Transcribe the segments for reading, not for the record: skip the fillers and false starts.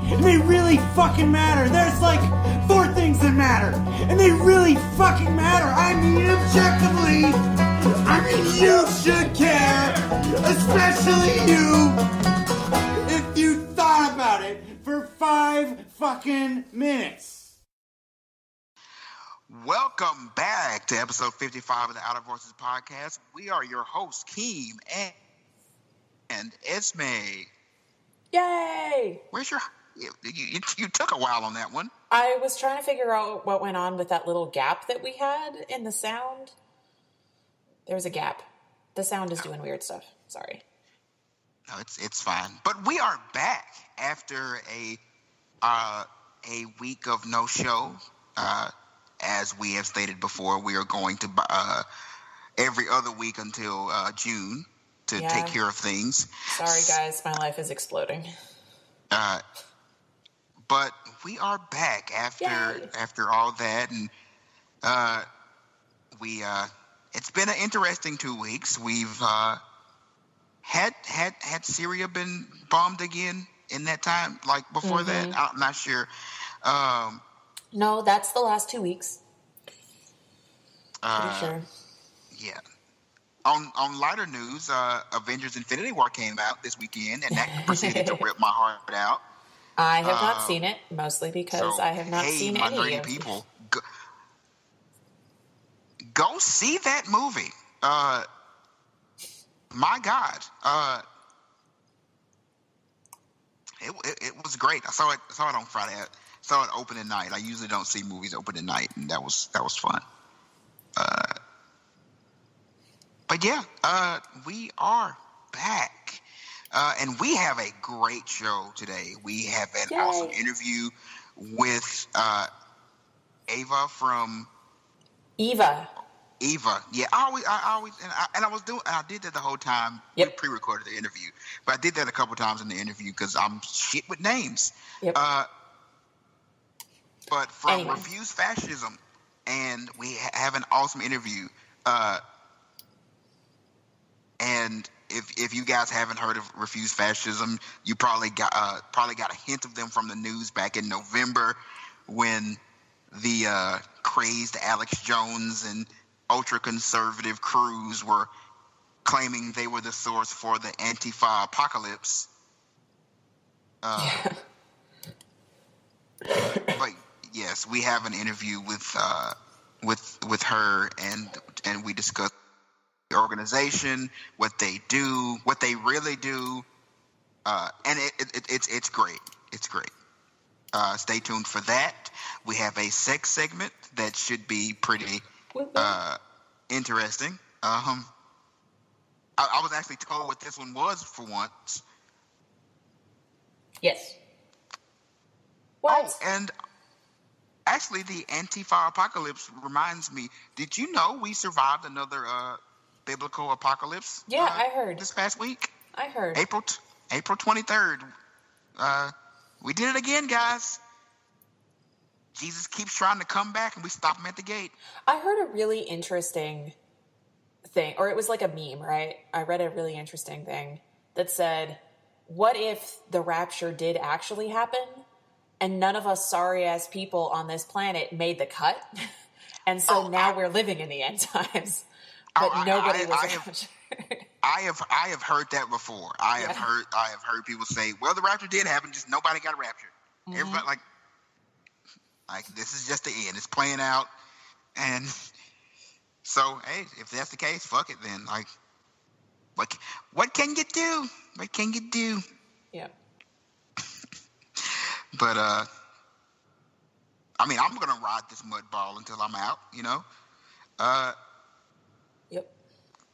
and they really fucking matter. There's like 4 things that matter, and they really fucking matter. I mean, objectively, I mean, you should care, especially you, if you thought about it for 5 fucking minutes. Welcome back to episode 55 of the Outer Voices podcast. We are your hosts, Keem and Esme. Yay! Where's your... You took a while on that one. I was trying to figure out what went on with that little gap that we had in the sound. There was a gap. The sound is doing weird stuff. Sorry. No, it's fine. But we are back after a week of no show. As we have stated before, we are going to every other week until June to take care of things. Sorry, guys. My life is exploding. But we are back after all that, and it's been an interesting 2 weeks. We've had Syria been bombed again in that time, like before that? I'm not sure. No, that's the last 2 weeks. Pretty sure. Yeah. On lighter news, Avengers Infinity War came out this weekend, and that proceeded to rip my heart out. I have not seen it, mostly because I have not seen any of people, go see that movie. My God. It was great. I saw it on Friday. I saw it opening night. I usually don't see movies opening night, and that was fun. But yeah, we are back. And we have a great show today. We have an awesome interview with Eva from... Eva. Yeah, I did that the whole time. Yep. We pre-recorded the interview, but I did that a couple times in the interview because I'm shit with names. Yep. But from Refuse Fascism, and we have an awesome interview. And if you guys haven't heard of Refuse Fascism, you probably got a hint of them from the news back in November when the crazed Alex Jones and ultra-conservative crews were claiming they were the source for the Antifa Apocalypse. But yes, we have an interview with her, and we discuss the organization, what they do, what they really do, and it's great. It's great. Stay tuned for that. We have a sex segment that should be pretty interesting. I was actually told what this one was for once. Yes. What? Oh, and actually, the Antifa Apocalypse reminds me, did you know we survived another biblical apocalypse? Yeah, I heard. This past week? I heard. April 23rd. We did it again, guys. Jesus keeps trying to come back, and we stop him at the gate. I heard a really interesting thing, or it was like a meme, right? I read a really interesting thing that said, what if the rapture did actually happen, and none of us sorry-ass people on this planet made the cut? And so now we're living in the end times. But nobody was raptured. I have heard that before. I have heard people say, well, the rapture did happen, just nobody got raptured. Mm-hmm. Everybody like this is just the end. It's playing out. And so, hey, if that's the case, fuck it then. Like, what can you do? What can you do? Yeah. But I mean, I'm gonna ride this mud ball until I'm out, you know. Yep.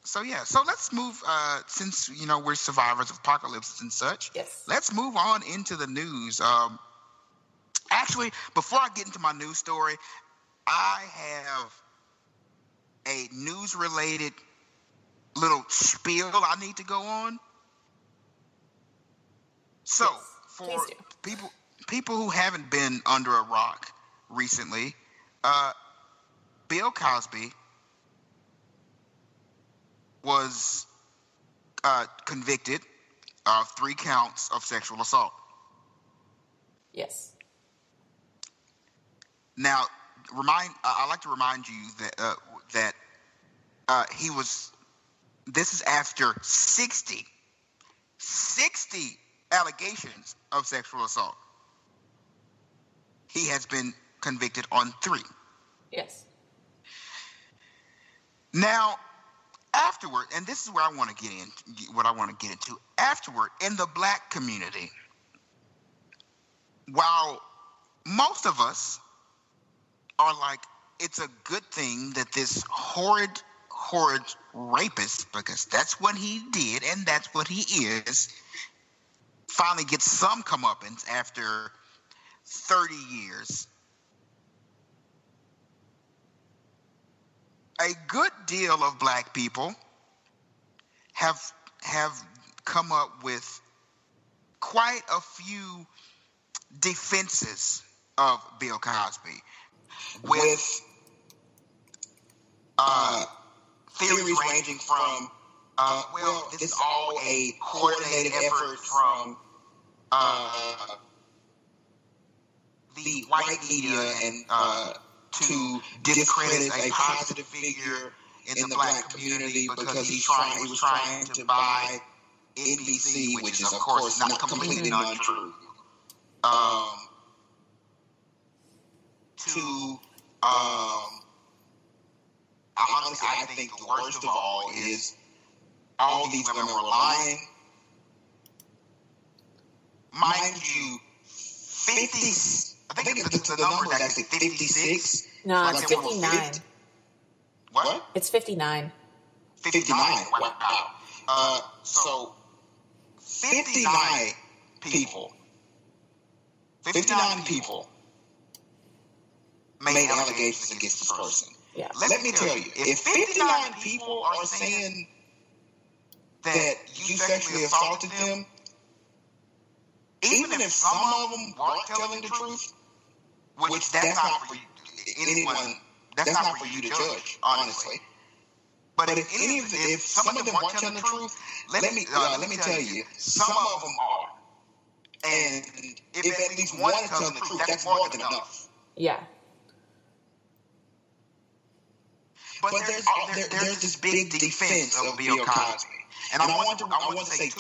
So yeah, so let's move. Since we're survivors of apocalypses and such. Yes. Let's move on into the news. Actually, before I get into my news story, I have a news-related little spiel I need to go on. So, for people who haven't been under a rock recently, Bill Cosby was convicted of 3 counts of sexual assault. Yes. Now, I'd like to remind you that he was. This is after 60 allegations of sexual assault. He has been convicted on 3. Yes. Now, afterward, and this is where I want to get in, what I want to get into. Afterward, in the black community, while most of us are like, it's a good thing that this horrid rapist, because that's what he did and that's what he is, finally gets some comeuppance after 30 years. A good deal of black people have come up with quite a few defenses of Bill Cosby, with theories ranging from this is all a coordinated effort from the white media and to discredit a positive figure in the black community because he was trying to buy NBC, which is of course not completely untrue. Honestly, I think the worst of all is all these women were lying. Mind you, 50. I think the number is actually 56. No, Like it's there were 59. What? It's 59. 59. Wow. So 59 people. 59 people made allegations against this person. Yeah. Let me tell you, if 59 people are saying that you sexually assaulted them, even if some of them weren't telling the truth, which that's not for anyone, that's not for you to judge, honestly. But if some of them weren't telling the truth, let me tell you, some of them are. And if at least one is telling the truth, that's more than enough. Yeah. But there's this big defense of Bill Cosby, and I want to say a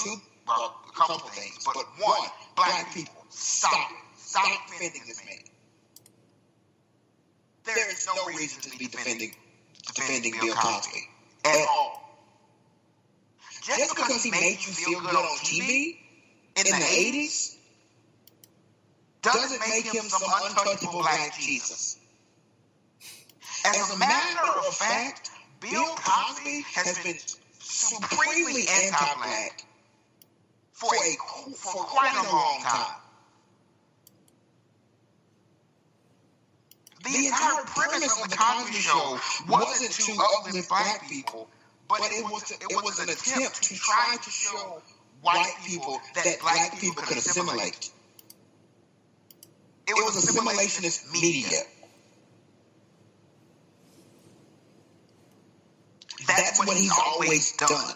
couple of things. But one, black people, stop defending this man. There is no reason to be defending Bill Cosby at all. Just because he made you feel good on TV in the 80s doesn't make him some untouchable black Jesus. As a matter of fact, Bill Cosby has been supremely anti-black for quite a long time. The entire premise of the Cosby Show wasn't to uplift black people, but it was an attempt to try to show white people that black people could assimilate. It was assimilationist media. That's what he's always done.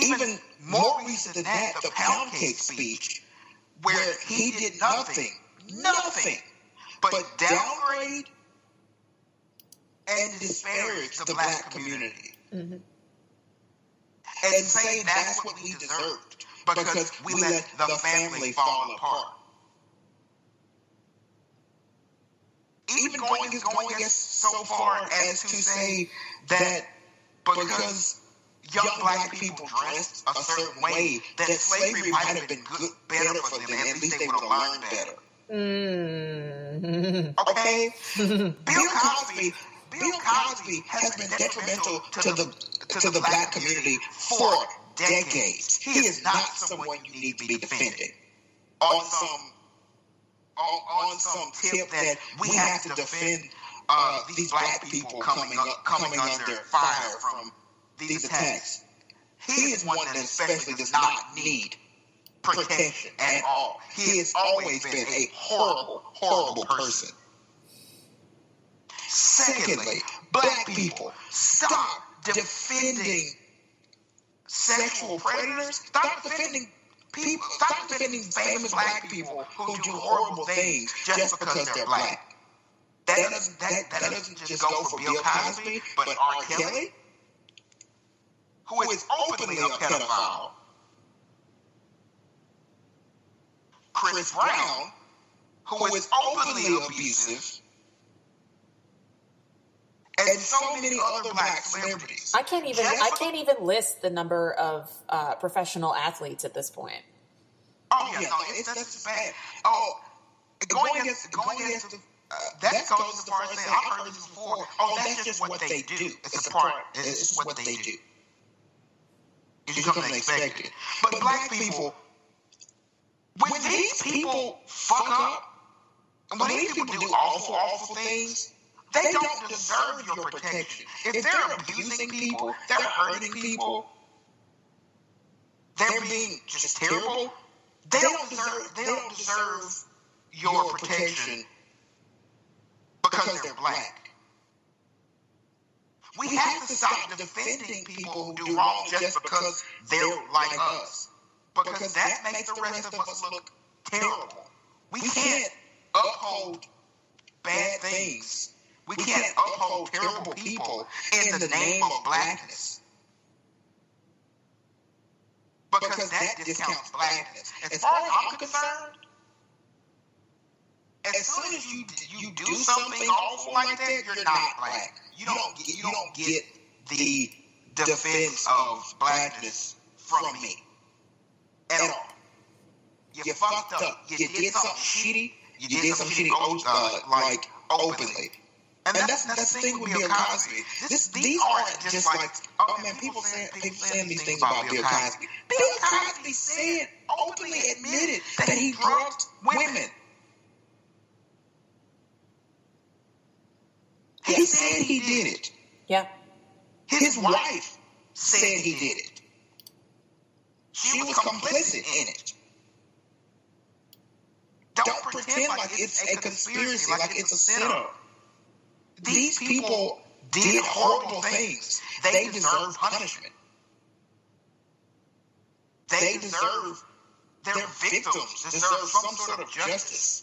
Even more recent than that, the pound cake speech, where he did nothing but downgrade and disparage the black community. Mm-hmm. And say that's what we deserved because we let the family fall apart. Even going so far as to say that because young black people dressed a certain way, that slavery might have been better for them. At least they would have learned better. Mm-hmm. Okay? Bill Cosby has been detrimental to the black community for decades. He is not someone you need to be defending on some tip that we have to defend these black people coming under fire from these attacks. He is one that especially does not need protection at all. He has always been a horrible, horrible person. Secondly, black people, stop defending sexual predators. Stop defending People, stop defending famous black people who do horrible things just because they're black. That doesn't just go for Bill Cosby, but R. Kelly, who is openly a pedophile. Chris Brown, who is openly abusive. And so many other black celebrities. I can't even list the number of professional athletes at this point. Oh yeah, no, that's bad. Oh, going against that goes as far as saying, I've heard this before. Oh, that's just what they do. It's what they do. It's just something expected. But black people, when these people fuck up, and when these people do awful things, they don't deserve your protection. If they're abusing people, they're hurting people, they're being just terrible, they don't deserve your protection because they're black. We have to stop defending people who do wrong just because they're like us. Because that makes the rest of us look terrible. We can't uphold bad things. We can't uphold terrible people in the name of blackness. Because that discounts blackness. As far as I'm concerned, as soon as you do something awful like that, you're not black. You don't get the defense of blackness from me at all. You fucked up. You did something shitty. You did something shitty, like openly. And that's the thing with Bill Cosby. These aren't just like, oh man, people saying these things about Bill Cosby. Bill Cosby said, openly admitted that he drugged women. He said he did it. Yeah. His wife said he did it. She was complicit in it. Don't pretend like it's a conspiracy, like it's a setup. These people did horrible things. They deserve punishment. They deserve, their victims deserve some sort of justice.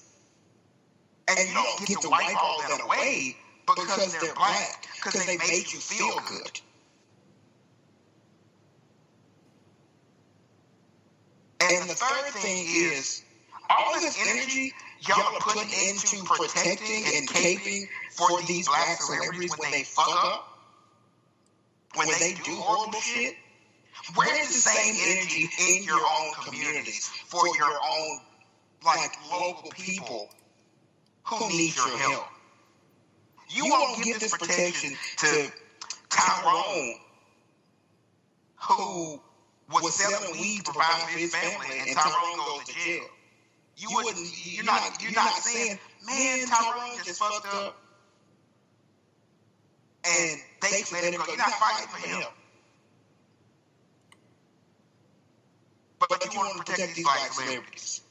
And you don't get to wipe all that away because they're black, because they made you feel good. And the third thing is, all this energy y'all are putting into protecting and caping for these black celebrities when they fuck up, when they do horrible shit. Where is the same energy in your own communities for your own, like, local people who need your help? You won't give this protection to Tyrone, who was selling weed to provide for his family, and Tyrone goes to jail. You're not saying, man, Tyrone just fucked up, and they let him go. You're not fighting for him. But you want to protect these black celebrities.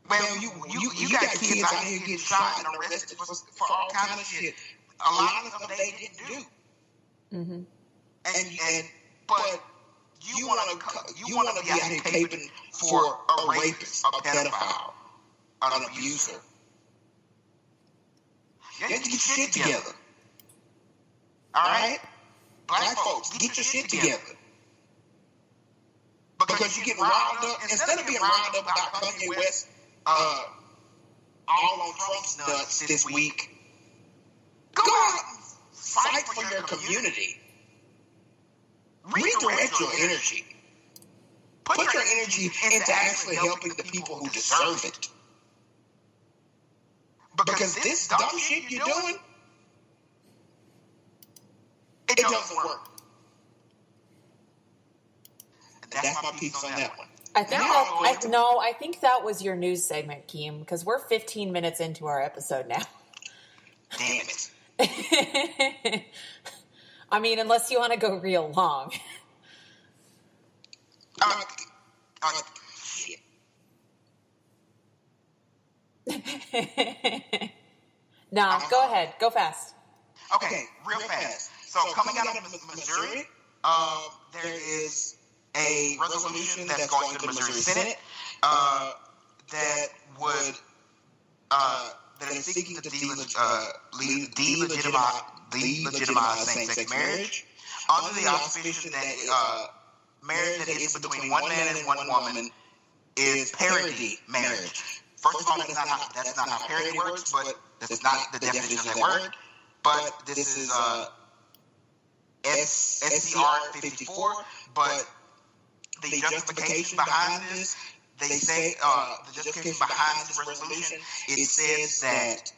Man, you got kids out here getting shot and arrested for all kinds of shit. A lot of stuff they didn't do. Mm-hmm. But you want to be out here caping for a rapist, a pedophile, an abuser. You have to get your shit together. All right? Black folks, get your shit together. Because you get riled up. Instead of being riled up about Kanye West all on Trump's nuts this week, go out and fight for your community. Redirect your energy. Put your energy into actually helping the people who deserve it. Because this dumb shit you're doing, it doesn't work. And that's my piece on that one. I think that was your news segment, Keem, because we're 15 minutes into our episode now. Damn it. I mean, unless you want to go real long. Shit. Nah, go ahead. Go fast. Okay, real fast. So coming out of Missouri, there is a resolution that's going to the Missouri Senate that would that is seeking to delegitimize same-sex marriage under the auspice that marriage that is between one man and one woman is parody marriage. First of all, that's not how parody works, but that's not the definition of that word. But this is SCR 54. But the justification behind this, they say the justification behind this resolution, it says that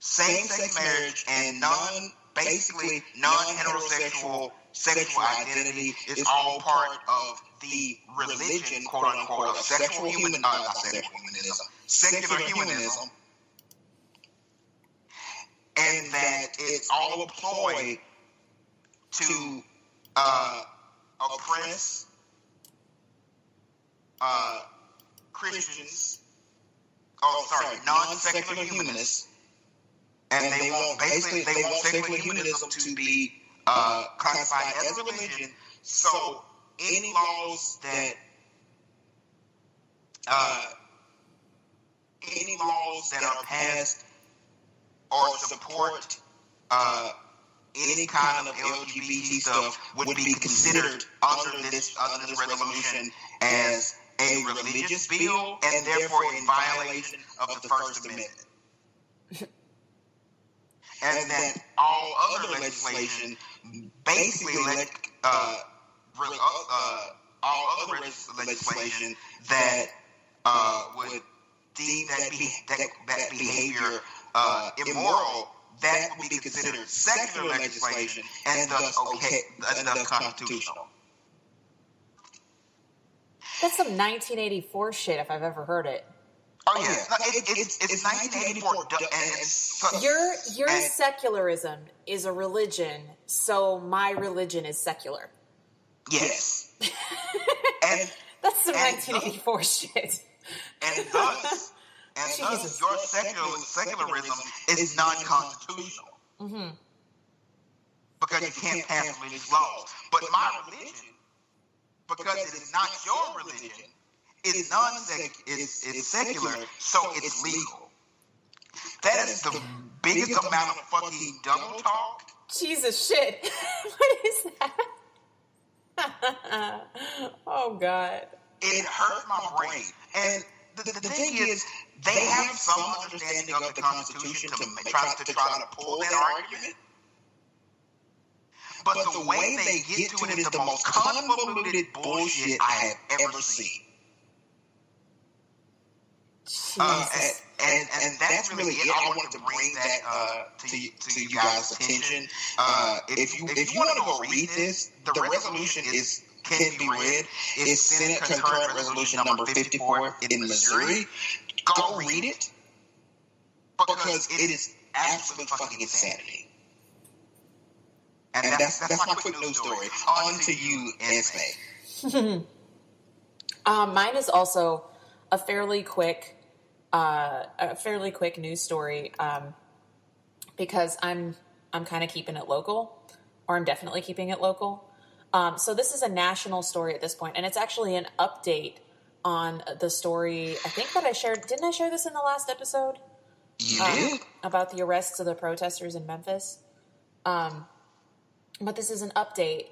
same-sex marriage and non-heterosexual sexual identity is all part of the religion, quote unquote, of secular humanism, and that it's all a ploy to oppress Christians, non-secular humanists, and they want secular humanism to be classified as a religion. So any laws that are passed or support any kind of LGBT stuff would be considered under this resolution as a religious bill, and therefore in violation of the First Amendment. And that all other legislation, basically, all other legislation that would deem that behavior immoral, that would be considered secular legislation and thus constitutional. That's some 1984 shit if I've ever heard it. Oh yeah, it's 1984. Your secularism is a religion, so my religion is secular. Yes. and that's some 1984 shit. And thus your secularism is non-constitutional. Mm-hmm. Because you can't pass religious laws. But my religion, because it is not your religion, it's secular, so it's legal. That is the biggest amount of fucking double talk. Jesus shit. What is that? Oh God. It hurt my brain. And the thing is, they have some understanding of the Constitution to try to pull that argument. But the way they get to it is the most convoluted bullshit I have ever seen. And that's really it. I wanted to bring that to you guys' attention. If you want to go read this, the resolution can be read. It's Senate Concurrent Resolution number 54 in Missouri. Go read it because it is absolute fucking insanity. And that's my quick news story. On to you, Esme. Mine is also a fairly quick news story because I'm kind of keeping it local, or I'm definitely keeping it local. So this is a national story at this point, and it's actually an update on the story I think that I shared. Didn't I share this in the last episode? You did. About the arrests of the protesters in Memphis. But this is an update,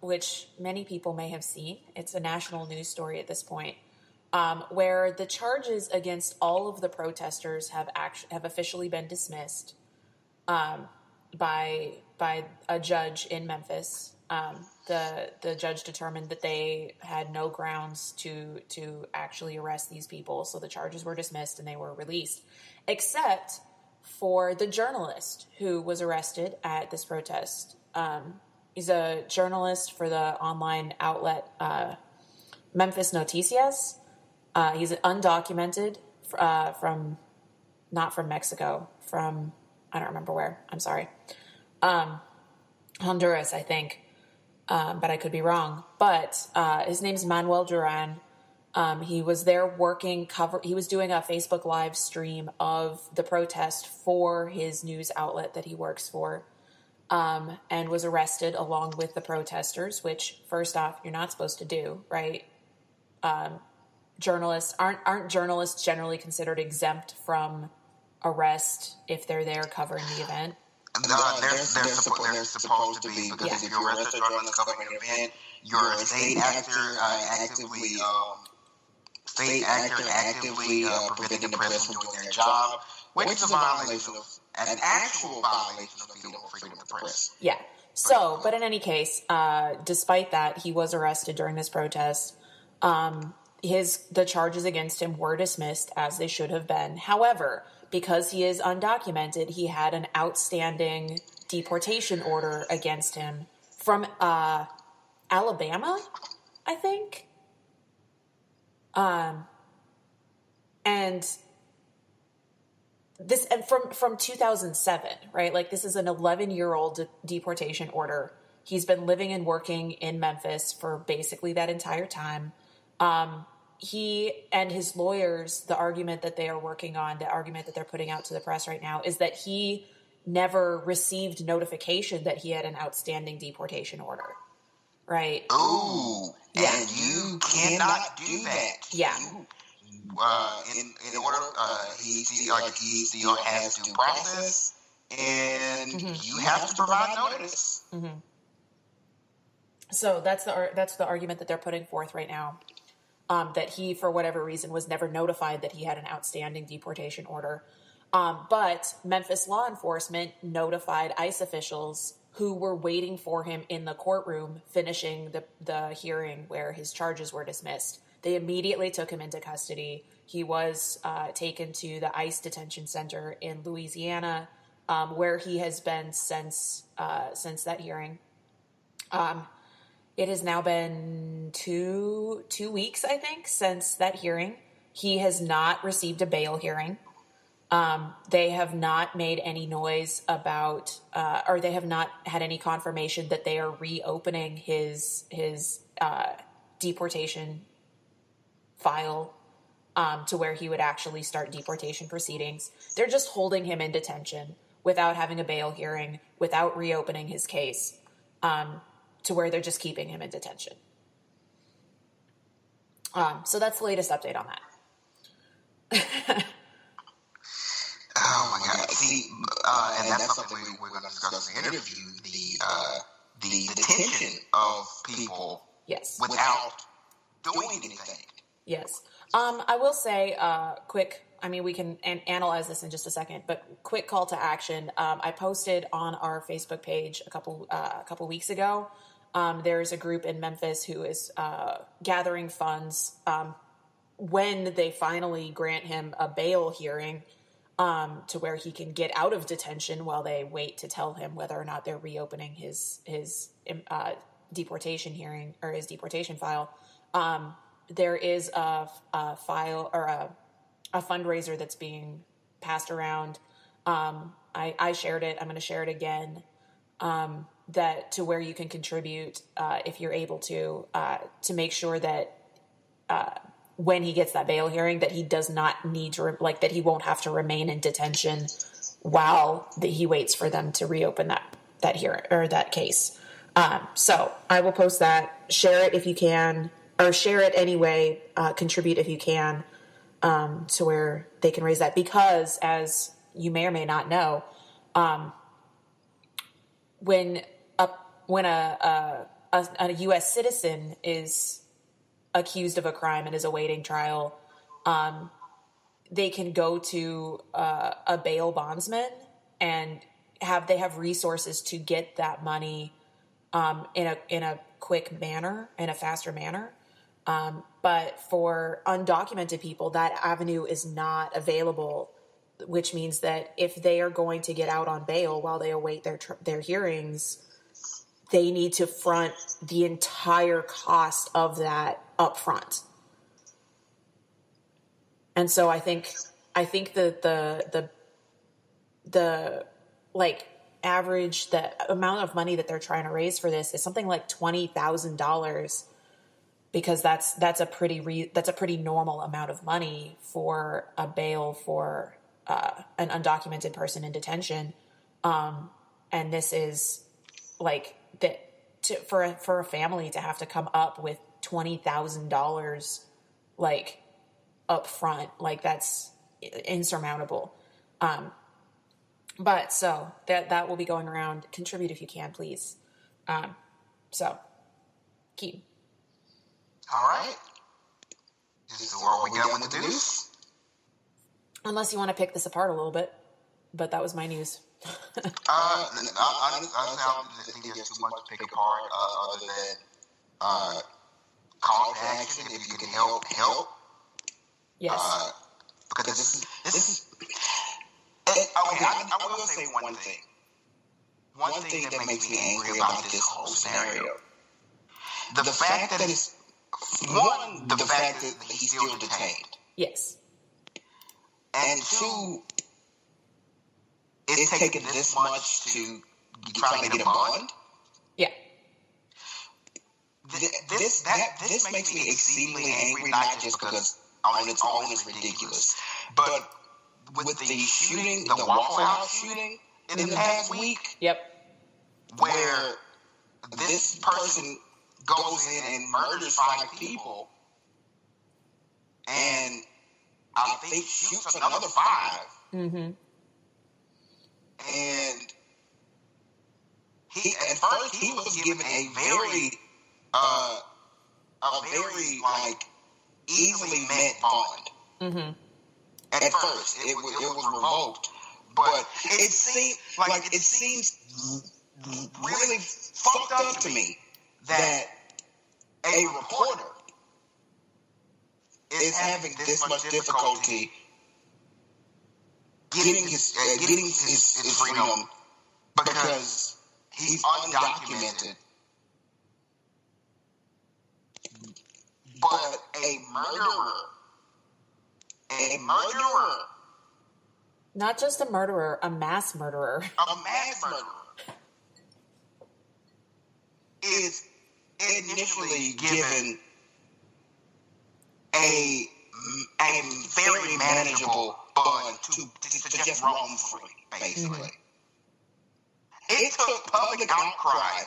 which many people may have seen. It's a national news story at this point, where the charges against all of the protesters have officially been dismissed by a judge in Memphis. The judge determined that they had no grounds to actually arrest these people, so the charges were dismissed and they were released, except for the journalist who was arrested at this protest. He's a journalist for the online outlet Memphis Noticias. He's undocumented not from Mexico, from, I don't remember where, I'm sorry. Honduras, I think, but I could be wrong. But his name's Manuel Duran. He was there he was doing a Facebook live stream of the protest for his news outlet that he works for. and was arrested along with the protesters, which, first off, you're not supposed to do, right? Journalists aren't journalists generally considered exempt from arrest if they're there covering the event? They're supposed to be, because if you're arrested journalist covering an event, you're a state actor actively preventing the press from doing their job, which is a violation of an actual violation of freedom of the press. Yeah. So, but in any case, despite that, he was arrested during this protest. The charges against him were dismissed, as they should have been. However, because he is undocumented, he had an outstanding deportation order against him from Alabama, I think. And from 2007, right? Like, this is an 11-year-old deportation order. He's been living and working in Memphis for basically that entire time. He and his lawyers, the argument that they are working on, the argument that they're putting out to the press right now, is that he never received notification that he had an outstanding deportation order, right? Oh, yeah. And you cannot do that. Yeah. In order, he still has due process, and you have to provide notice. Mm-hmm. So that's the argument that they're putting forth right now. That he, for whatever reason, was never notified that he had an outstanding deportation order. But Memphis law enforcement notified ICE officials who were waiting for him in the courtroom finishing the hearing where his charges were dismissed. They immediately took him into custody. He was taken to the ICE detention center in Louisiana, where he has been since that hearing. It has now been two weeks, I think, since that hearing. He has not received a bail hearing. They have not made any noise about, or they have not had any confirmation that they are reopening his deportation file to where he would actually start deportation proceedings. They're just holding him in detention without having a bail hearing, without reopening his case. To where they're just keeping him in detention. So that's the latest update on that. Oh my God! See, and that's something we're going to discuss in the interview: the detention of people, yes, without doing anything. Yes. I will say, quick. I mean, we can analyze this in just a second, but quick call to action. I posted on our Facebook page a couple weeks ago. There's a group in Memphis who is gathering funds when they finally grant him a bail hearing to where he can get out of detention while they wait to tell him whether or not they're reopening his deportation hearing or his deportation file. There is a file or a fundraiser that's being passed around. I shared it. I'm going to share it again. That to where you can contribute if you're able to make sure that when he gets that bail hearing, that he does not need to that he won't have to remain in detention while he waits for them to reopen that hearing or that case. So I will post that. Share it if you can, or share it anyway. Contribute if you can to where they can raise that, because as you may or may not know, when a U.S. citizen is accused of a crime and is awaiting trial, they can go to a bail bondsman and they have resources to get that money in a quick manner, in a faster manner. But for undocumented people, that avenue is not available, which means that if they are going to get out on bail while they await their hearings, they need to front the entire cost of that up front. And so I think that the average, the amount of money that they're trying to raise for this is something like $20,000, because that's a pretty normal amount of money for a bail for an undocumented person in detention. And this is like for a family to have to come up with $20,000 like up front, like that's insurmountable. But so that will be going around. Contribute if you can, please. So Keem. All right. This is where we go with the news. Unless you want to pick this apart a little bit, but that was my news. I think there's too much to pick apart other than call to action. If you can help. Yes. Because this is. Okay, I will say one thing. One thing that makes me angry about this whole scenario. The fact that it's the fact that he's still detained. Yes. And two, it's taken this much to try to get a bond. Yeah. This makes me exceedingly angry, not just because on its own it's ridiculous, but with the shooting, the Waffle House shooting in the past week. Yep. Where this person goes in and murders 5 people, and I think shoots another 5. Mm-hmm. And at first he was given a very like easily met bond. Mm-hmm. At first, it was revoked, but it seems really fucked up to me that a reporter is having this much difficulty getting his freedom because he's undocumented. But a murderer. Not just a murderer, a mass murderer. A mass murderer is initially given a very manageable bond to just roam free, basically. Mm-hmm. It took public outcry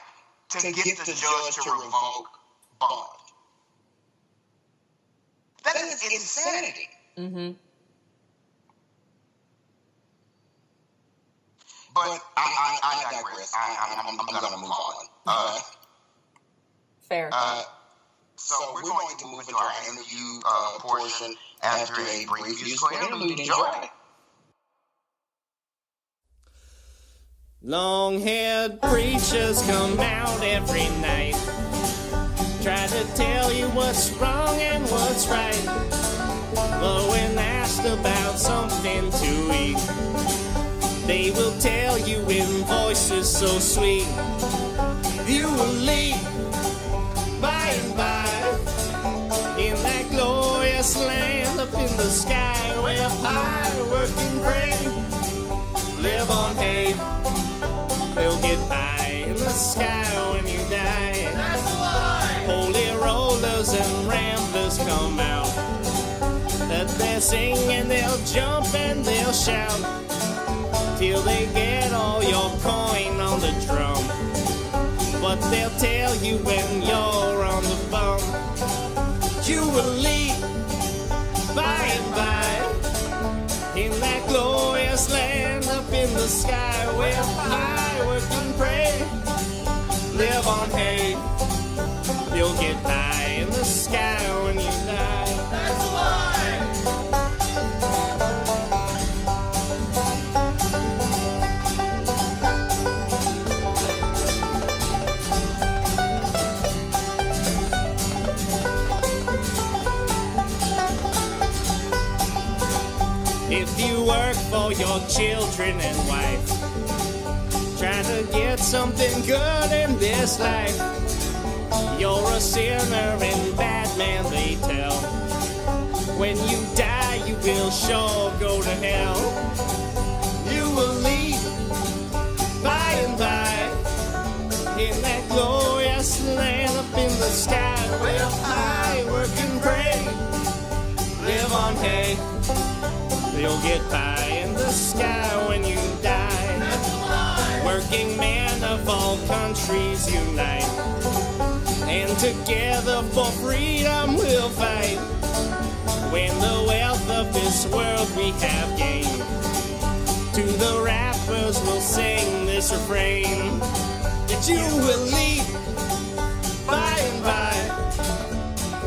to get the judge to revoke bond. That is insanity. Mm-hmm. But I digress. I'm going to move on. Fair. So we're going to move into our interview portion after a brief musical interlude. Enjoy. Long-haired preachers come out every night, try to tell you what's wrong and what's right. But when asked about something to eat, they will tell you in voices so sweet, you will leave by and by in that glorious land up in the sky where high working pray live on hay. They'll get high in the sky when you die. That's a lie. Holy rollers and ramblers come out, that they'll sing and they'll jump and they'll shout till they get all your coin on the drum. But they'll tell you when you're on the bum, you will leave by and by in that glorious land up in the sky where high work and pray live on hay. You'll get high in the sky when you die. That's a lie. If you work for your children and wife, try to get something good in this life, you're a sinner and bad man, they tell. When you die, you will sure go to hell. You will leave by and by in that glorious land up in the sky where high work and pray live on hay. You'll get by in the sky when you die. That's a lie. Working countries unite, and together for freedom we'll fight. When the wealth of this world we have gained, to the rappers we'll sing this refrain, that you will lead by and by,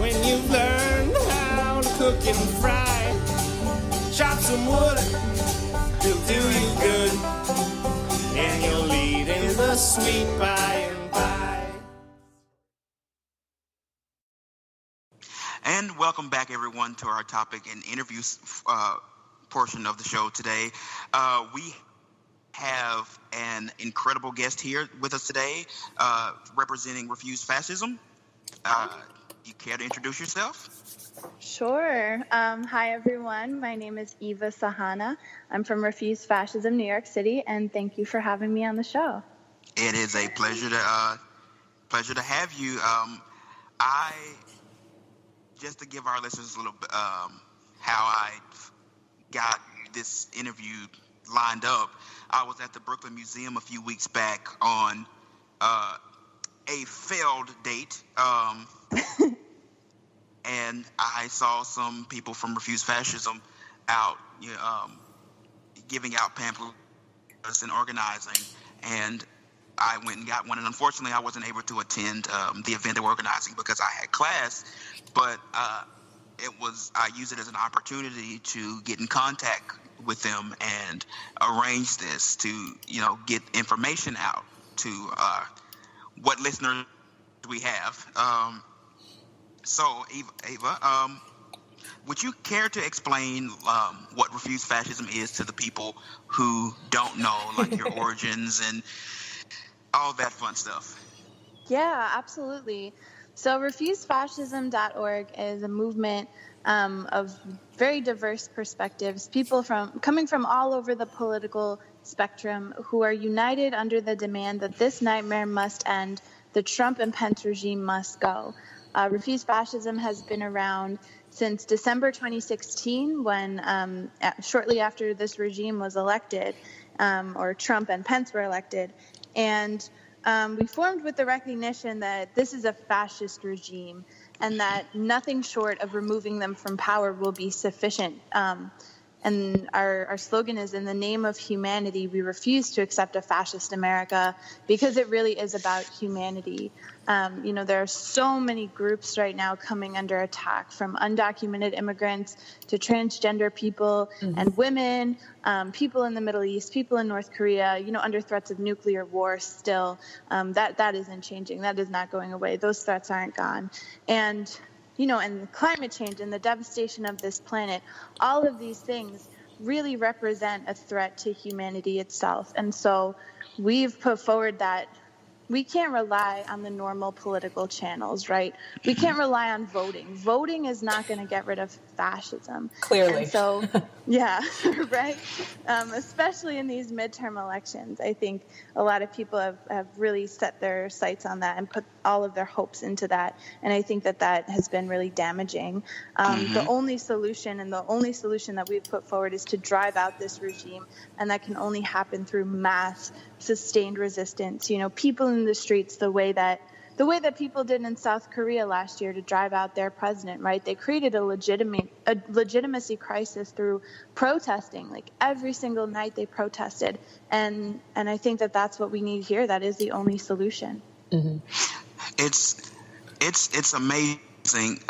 when you've learned how to cook and fry. Chop some wood, it'll do you good, and you'll lead in the sweet by and by. And welcome back, everyone, to our topic and interview portion of the show today. We have an incredible guest here with us today, representing Refuse Fascism. You care to introduce yourself? Sure. Hi, everyone. My name is Eva Sahana. I'm from Refuse Fascism, New York City, and thank you for having me on the show. It is a pleasure to have you. Just to give our listeners a little bit how I got this interview lined up, I was at the Brooklyn Museum a few weeks back on a failed date, and I saw some people from Refuse Fascism out, giving out pamphlets and organizing, and I went and got one, and unfortunately I wasn't able to attend the event they were organizing because I had class, but I used it as an opportunity to get in contact with them and arrange this to, get information out to what listeners we have. So, Eva, would you care to explain what Refuse Fascism is to the people who don't know, like your origins and all that fun stuff? Yeah, absolutely. So refusefascism.org is a movement of very diverse perspectives, people coming from all over the political spectrum who are united under the demand that this nightmare must end, the Trump and Pence regime must go. Refuse Fascism has been around since December 2016, when shortly after this regime was elected, or Trump and Pence were elected. And we formed with the recognition that this is a fascist regime and that nothing short of removing them from power will be sufficient. And our slogan is, in the name of humanity, we refuse to accept a fascist America, because it really is about humanity. There are so many groups right now coming under attack, from undocumented immigrants to transgender people and women, people in the Middle East, people in North Korea, under threats of nuclear war still. That isn't changing. That is not going away. Those threats aren't gone. And and climate change and the devastation of this planet, all of these things really represent a threat to humanity itself. And so we've put forward that we can't rely on the normal political channels, right? We can't rely on voting. Voting is not going to get rid of fascism. Clearly. And so, yeah, right? Especially in these midterm elections, I think a lot of people have really set their sights on that and put all of their hopes into that. And I think that has been really damaging. The only solution that we've put forward is to drive out this regime. And that can only happen through mass sustained resistance. People in the streets, the way that people did in South Korea last year to drive out their president, right? They created a legitimacy crisis through protesting. Like every single night they protested. And I think that's what we need here. That is the only solution. Mm-hmm. It's amazing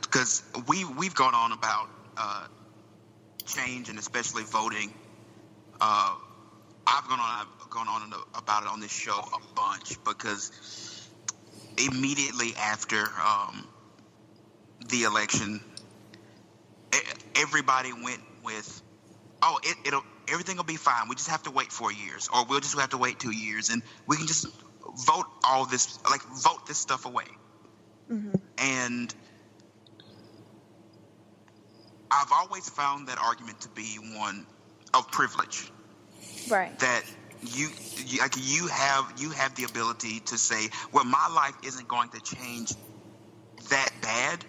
because we've gone on about change and especially voting. I've gone on about it on this show a bunch because immediately after the election, everybody went with, everything will be fine. We just have to wait 4 years, or we'll just have to wait 2 years, and we can just vote this stuff away. Mm-hmm. And I've always found that argument to be one of privilege. Right. That you have the ability to say, well, my life isn't going to change that bad,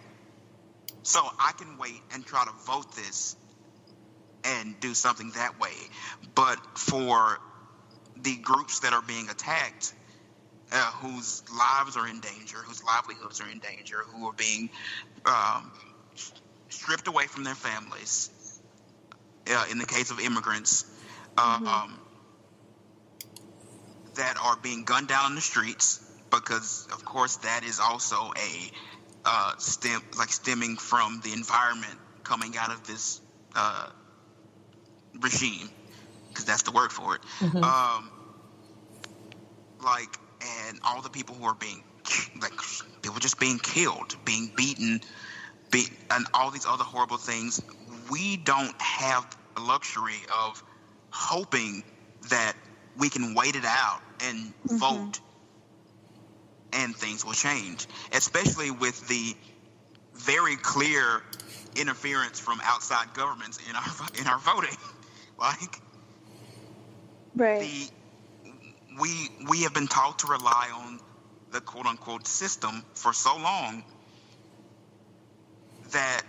so I can wait and try to vote this and do something that way. But for the groups that are being attacked, whose lives are in danger, whose livelihoods are in danger, who are being stripped away from their families. In the case of immigrants, that are being gunned down on the streets, because of course that is also a stemming from the environment coming out of this regime, because that's the word for it. And all the people who are being, people just being killed, being beaten, and all these other horrible things. We don't have the luxury of hoping that we can wait it out and vote and things will change, especially with the very clear interference from outside governments in our voting. Right. We have been taught to rely on the quote unquote system for so long that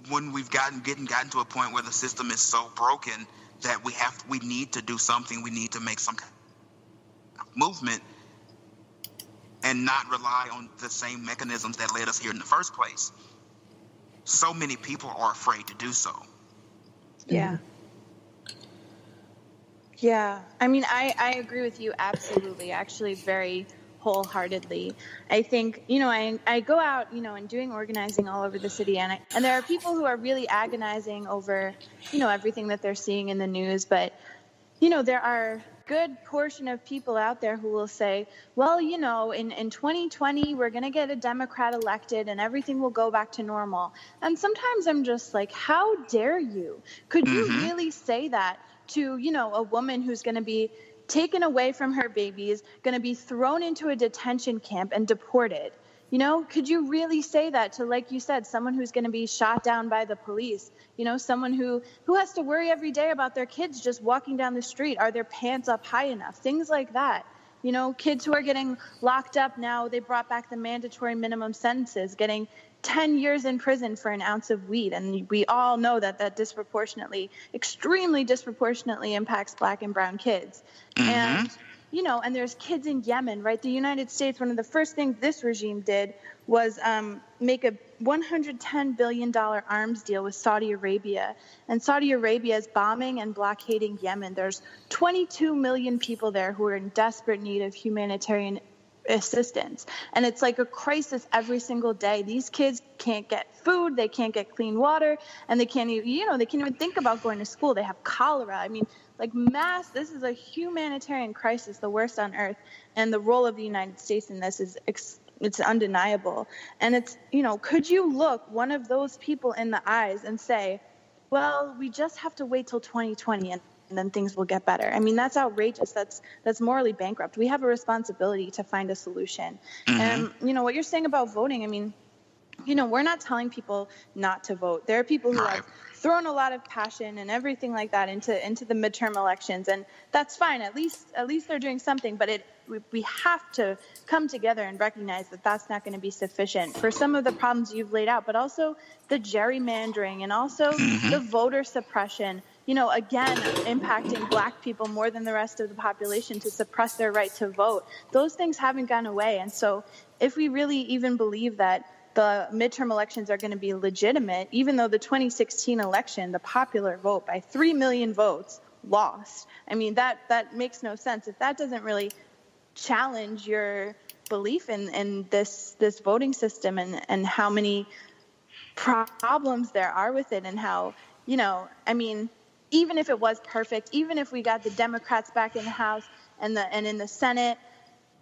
when we've gotten to a point where the system is so broken that we need to do something, we need to make some kind of movement and not rely on the same mechanisms that led us here in the first place. So many people are afraid to do so. Yeah. Yeah. I mean, I agree with you absolutely, actually very wholeheartedly. I think, I go out, and doing organizing all over the city, and there are people who are really agonizing over, everything that they're seeing in the news. But, there are good portion of people out there who will say, well, in 2020, we're going to get a Democrat elected and everything will go back to normal. And sometimes I'm just like, how dare you? Could you really say that to, a woman who's going to be taken away from her babies, going to be thrown into a detention camp and deported? Could you really say that to, like you said, someone who's going to be shot down by the police? Someone who has to worry every day about their kids just walking down the street. Are their pants up high enough? Things like that. Kids who are getting locked up now, they brought back the mandatory minimum sentences, getting 10 years in prison for an ounce of weed. And we all know that extremely disproportionately impacts Black and brown kids. And and there's kids in Yemen, right? The United States, one of the first things this regime did was make a $110 billion arms deal with Saudi Arabia. And Saudi Arabia is bombing and blockading Yemen. There's 22 million people there who are in desperate need of humanitarian assistance. And it's like a crisis every single day. These kids can't get food, they can't get clean water, and they can't even think about going to school. They have cholera. I mean, this is a humanitarian crisis, the worst on earth. And the role of the United States in this it's undeniable. And it's, could you look one of those people in the eyes and say, well, we just have to wait till 2020 and then things will get better? I mean, that's outrageous. That's morally bankrupt. We have a responsibility to find a solution. And, what you're saying about voting, I mean, we're not telling people not to vote. There are people who have thrown a lot of passion and everything like that into the midterm elections, and that's fine. At least they're doing something. But we have to come together and recognize that that's not going to be sufficient for some of the problems you've laid out, but also the gerrymandering and also the voter suppression. Again, impacting Black people more than the rest of the population to suppress their right to vote. Those things haven't gone away. And so if we really even believe that the midterm elections are going to be legitimate, even though the 2016 election, the popular vote by 3 million votes lost. I mean, that makes no sense. If that doesn't really challenge your belief in this voting system and how many problems there are with it, and how, I mean, even if it was perfect, even if we got the Democrats back in the House and in the Senate,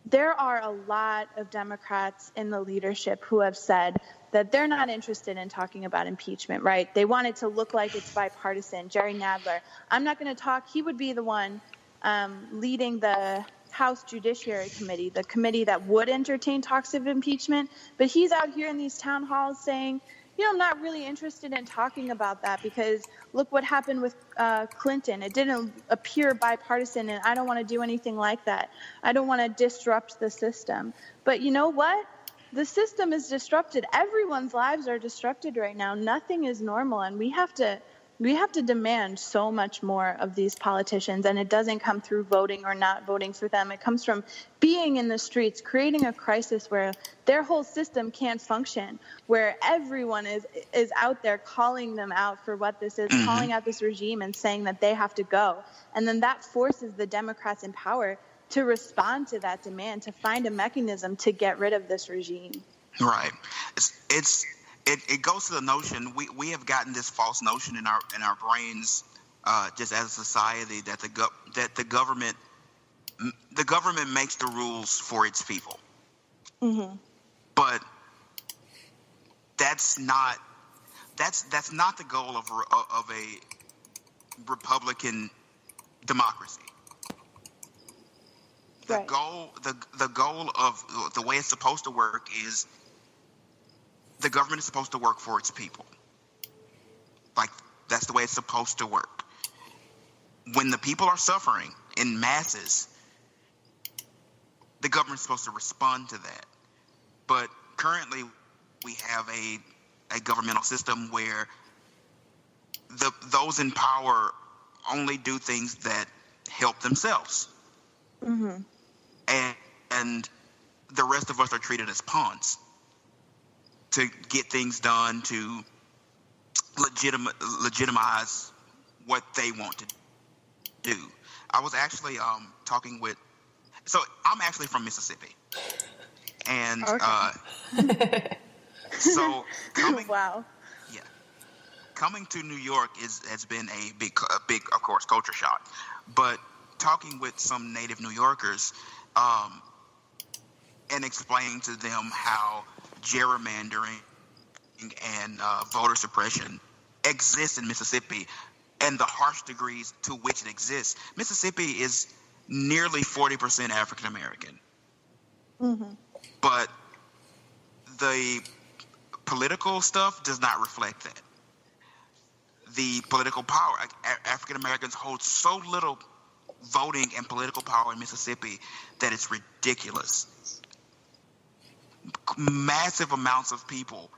there are a lot of Democrats in the leadership who have said that they're not interested in talking about impeachment, right? They want it to look like it's bipartisan. Jerry Nadler, I'm not going to talk. He would be the one leading the House Judiciary Committee, the committee that would entertain talks of impeachment. But he's out here in these town halls saying, I'm not really interested in talking about that because look what happened with Clinton. It didn't appear bipartisan, and I don't want to do anything like that. I don't want to disrupt the system. But you know what? The system is disrupted. Everyone's lives are disrupted right now. Nothing is normal, and we have to we have to demand so much more of these politicians, and it doesn't come through voting or not voting for them. It comes from being in the streets, creating a crisis where their whole system can't function, where everyone is out there calling them out for what this is, calling out this regime and saying that they have to go. And then that forces the Democrats in power to respond to that demand, to find a mechanism to get rid of this regime. Right. It goes to the notion we have gotten this false notion in our brains, just as a society, that the government makes the rules for its people. But that's not the goal of a Republican democracy. The goal of the way it's supposed to work is the government is supposed to work for its people. Like, that's the way it's supposed to work. When the people are suffering in masses, the government is supposed to respond to that. But currently, we have a governmental system where those in power only do things that help themselves. And the rest of us are treated as pawns to get things done, to legitimize what they want to do. I was actually talking with, so I'm actually from Mississippi, and so coming to New York has been a big, of course, culture shock. But talking with some native New Yorkers, and explaining to them how gerrymandering and voter suppression exists in Mississippi, and the harsh degrees to which it exists. Mississippi is nearly 40% African American. But the political stuff does not reflect that. The political power, African Americans hold so little voting and political power in Mississippi that it's ridiculous. Massive amounts of people,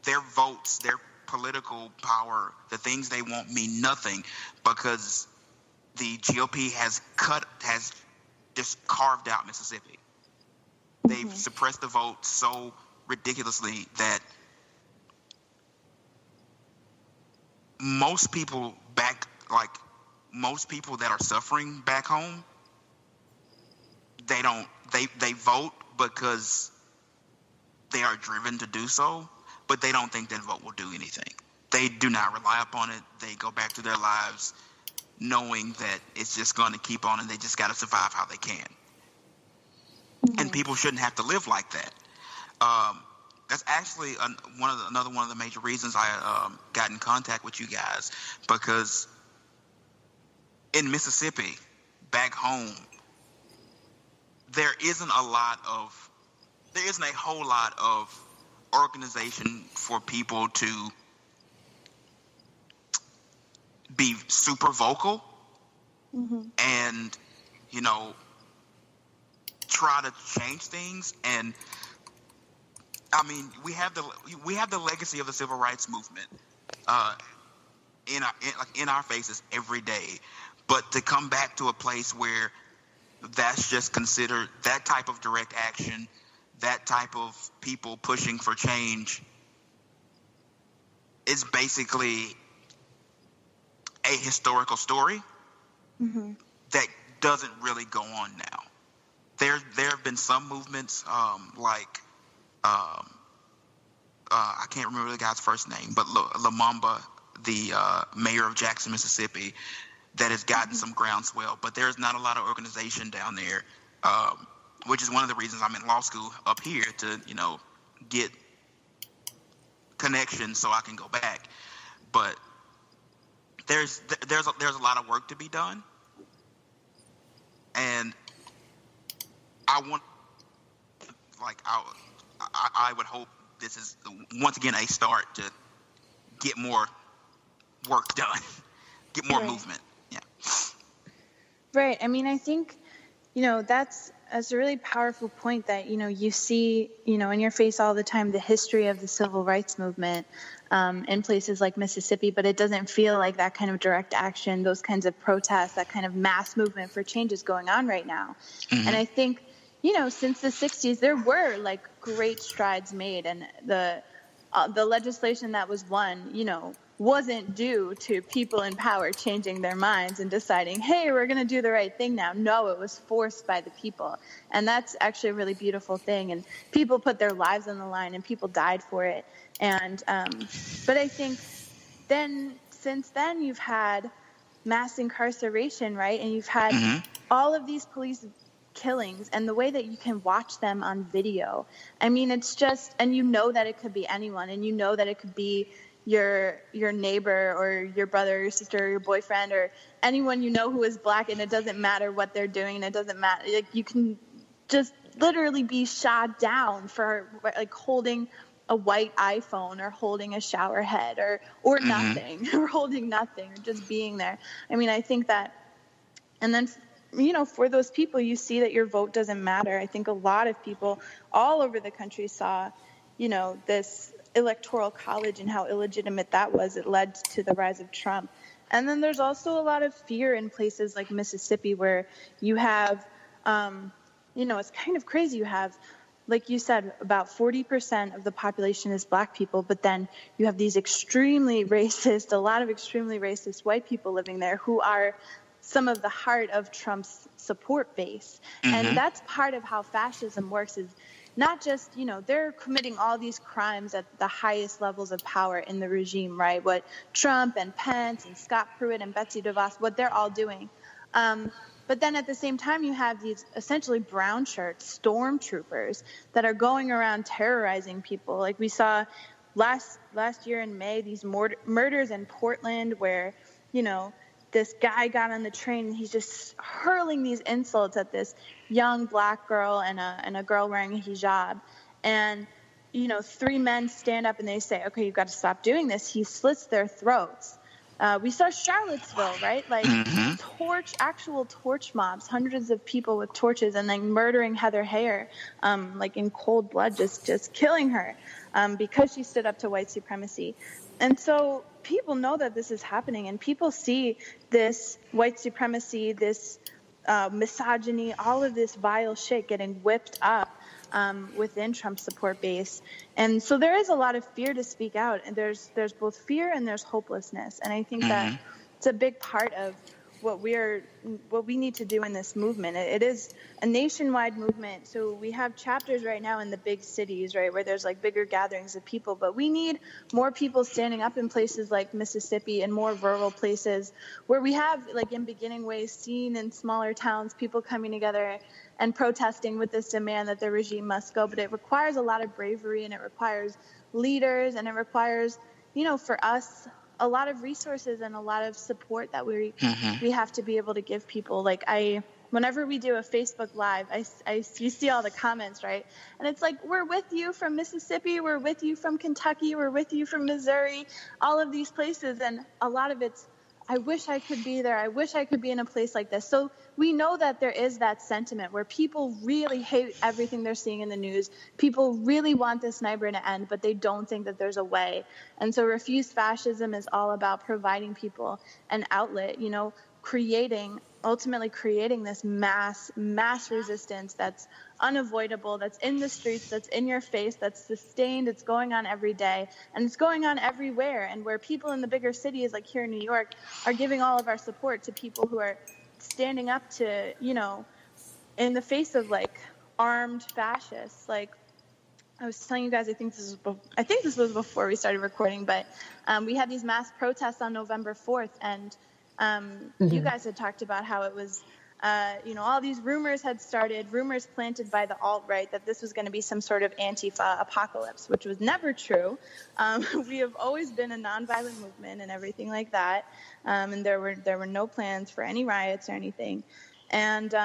their votes, their political power, the things they want mean nothing, because the GOP has just carved out Mississippi. They've suppressed the vote so ridiculously that most people that are suffering back home, they vote because they are driven to do so, but they don't think that vote will do anything. They do not rely upon it. They go back to their lives knowing that it's just going to keep on, and they just got to survive how they can. And people shouldn't have to live like that. That's actually another one of the major reasons I got in contact with you guys, because in Mississippi, back home, there isn't a whole lot of organization for people to be super vocal and, try to change things. And I mean, we have the legacy of the civil rights movement in our faces every day, but to come back to a place where that's just considered, that type of direct action, that type of people pushing for change, is basically a historical story that doesn't really go on now. There have been some movements I can't remember the guy's first name, but Lumumba, the mayor of Jackson, Mississippi, that has gotten some groundswell. But there's not a lot of organization down there, which is one of the reasons I'm in law school up here, to get connections so I can go back. But there's a lot of work to be done, and I would hope this is once again a start to get more work done, get more movement. Yeah. Right. I mean, I think, that's a really powerful point that, you see, in your face all the time, the history of the civil rights movement. in places like Mississippi, but it doesn't feel like that kind of direct action, those kinds of protests, that kind of mass movement for change is going on right now. And I think, since the 60s, there were like great strides made, and the legislation that was won, wasn't due to people in power changing their minds and deciding, hey, we're going to do the right thing now. No, it was forced by the people. And that's actually a really beautiful thing. And people put their lives on the line and people died for it. And but I think since then you've had mass incarceration, right? And you've had all of these police killings, and the way that you can watch them on video. I mean, it's just, and that it could be anyone, and that it could be your neighbor or your brother or your sister or your boyfriend or anyone who is black, and it doesn't matter what they're doing, and it doesn't matter. Like, you can just literally be shot down for like holding a white iPhone or holding a shower head or nothing, or holding nothing, or just being there. I mean, I think that, and then for those people, you see that your vote doesn't matter. I think a lot of people all over the country saw, this electoral college and how illegitimate that was. It led to the rise of Trump. And then there's also a lot of fear in places like Mississippi, where you have, it's kind of crazy. You have, like you said, about 40% of the population is black people, but then you have these a lot of extremely racist white people living there who are some of the heart of Trump's support base. And that's part of how fascism works, is not just, they're committing all these crimes at the highest levels of power in the regime, right? What Trump and Pence and Scott Pruitt and Betsy DeVos, what they're all doing. But then at the same time, you have these essentially brown shirt stormtroopers that are going around terrorizing people. Like we saw last year in May, these murders in Portland where, this guy got on the train and he's just hurling these insults at this young black girl and a girl wearing a hijab. And, 3 men stand up and they say, okay, you've got to stop doing this. He slits their throats. We saw Charlottesville, right? Like actual torch mobs, hundreds of people with torches, and then murdering Heather Heyer, like in cold blood, just killing her because she stood up to white supremacy. And so people know that this is happening, and people see this white supremacy, this misogyny, all of this vile shit getting whipped up within Trump's support base. And so there is a lot of fear to speak out, and there's both fear and there's hopelessness. And I think that it's a big part of what we need to do in this movement. It is a nationwide movement. So we have chapters right now in the big cities, right, where there's like bigger gatherings of people, but we need more people standing up in places like Mississippi and more rural places where we have, like in beginning ways, seen in smaller towns, people coming together and protesting with this demand that the regime must go. But it requires a lot of bravery, and it requires leaders, and it requires, for us, a lot of resources and a lot of support that we have to be able to give people. Like whenever we do a Facebook Live, you see all the comments, right? And it's like, we're with you from Mississippi, we're with you from Kentucky, we're with you from Missouri, all of these places. And a lot of it's, I wish I could be there. I wish I could be in a place like this. So we know that there is that sentiment where people really hate everything they're seeing in the news. People really want this nightmare to end, but they don't think that there's a way. And so Refuse Fascism is all about providing people an outlet, ultimately creating this mass resistance that's unavoidable, that's in the streets, that's in your face, that's sustained, it's going on every day, and it's going on everywhere. And where people in the bigger cities, like here in New York, are giving all of our support to people who are standing up to, in the face of like armed fascists. Like I was telling you guys, I think this was before we started recording, but we had these mass protests on November 4th, and you guys had talked about how it was, all these rumors planted by the alt-right that this was going to be some sort of Antifa apocalypse, which was never true. We have always been a nonviolent movement and everything like that. And there were no plans for any riots or anything. And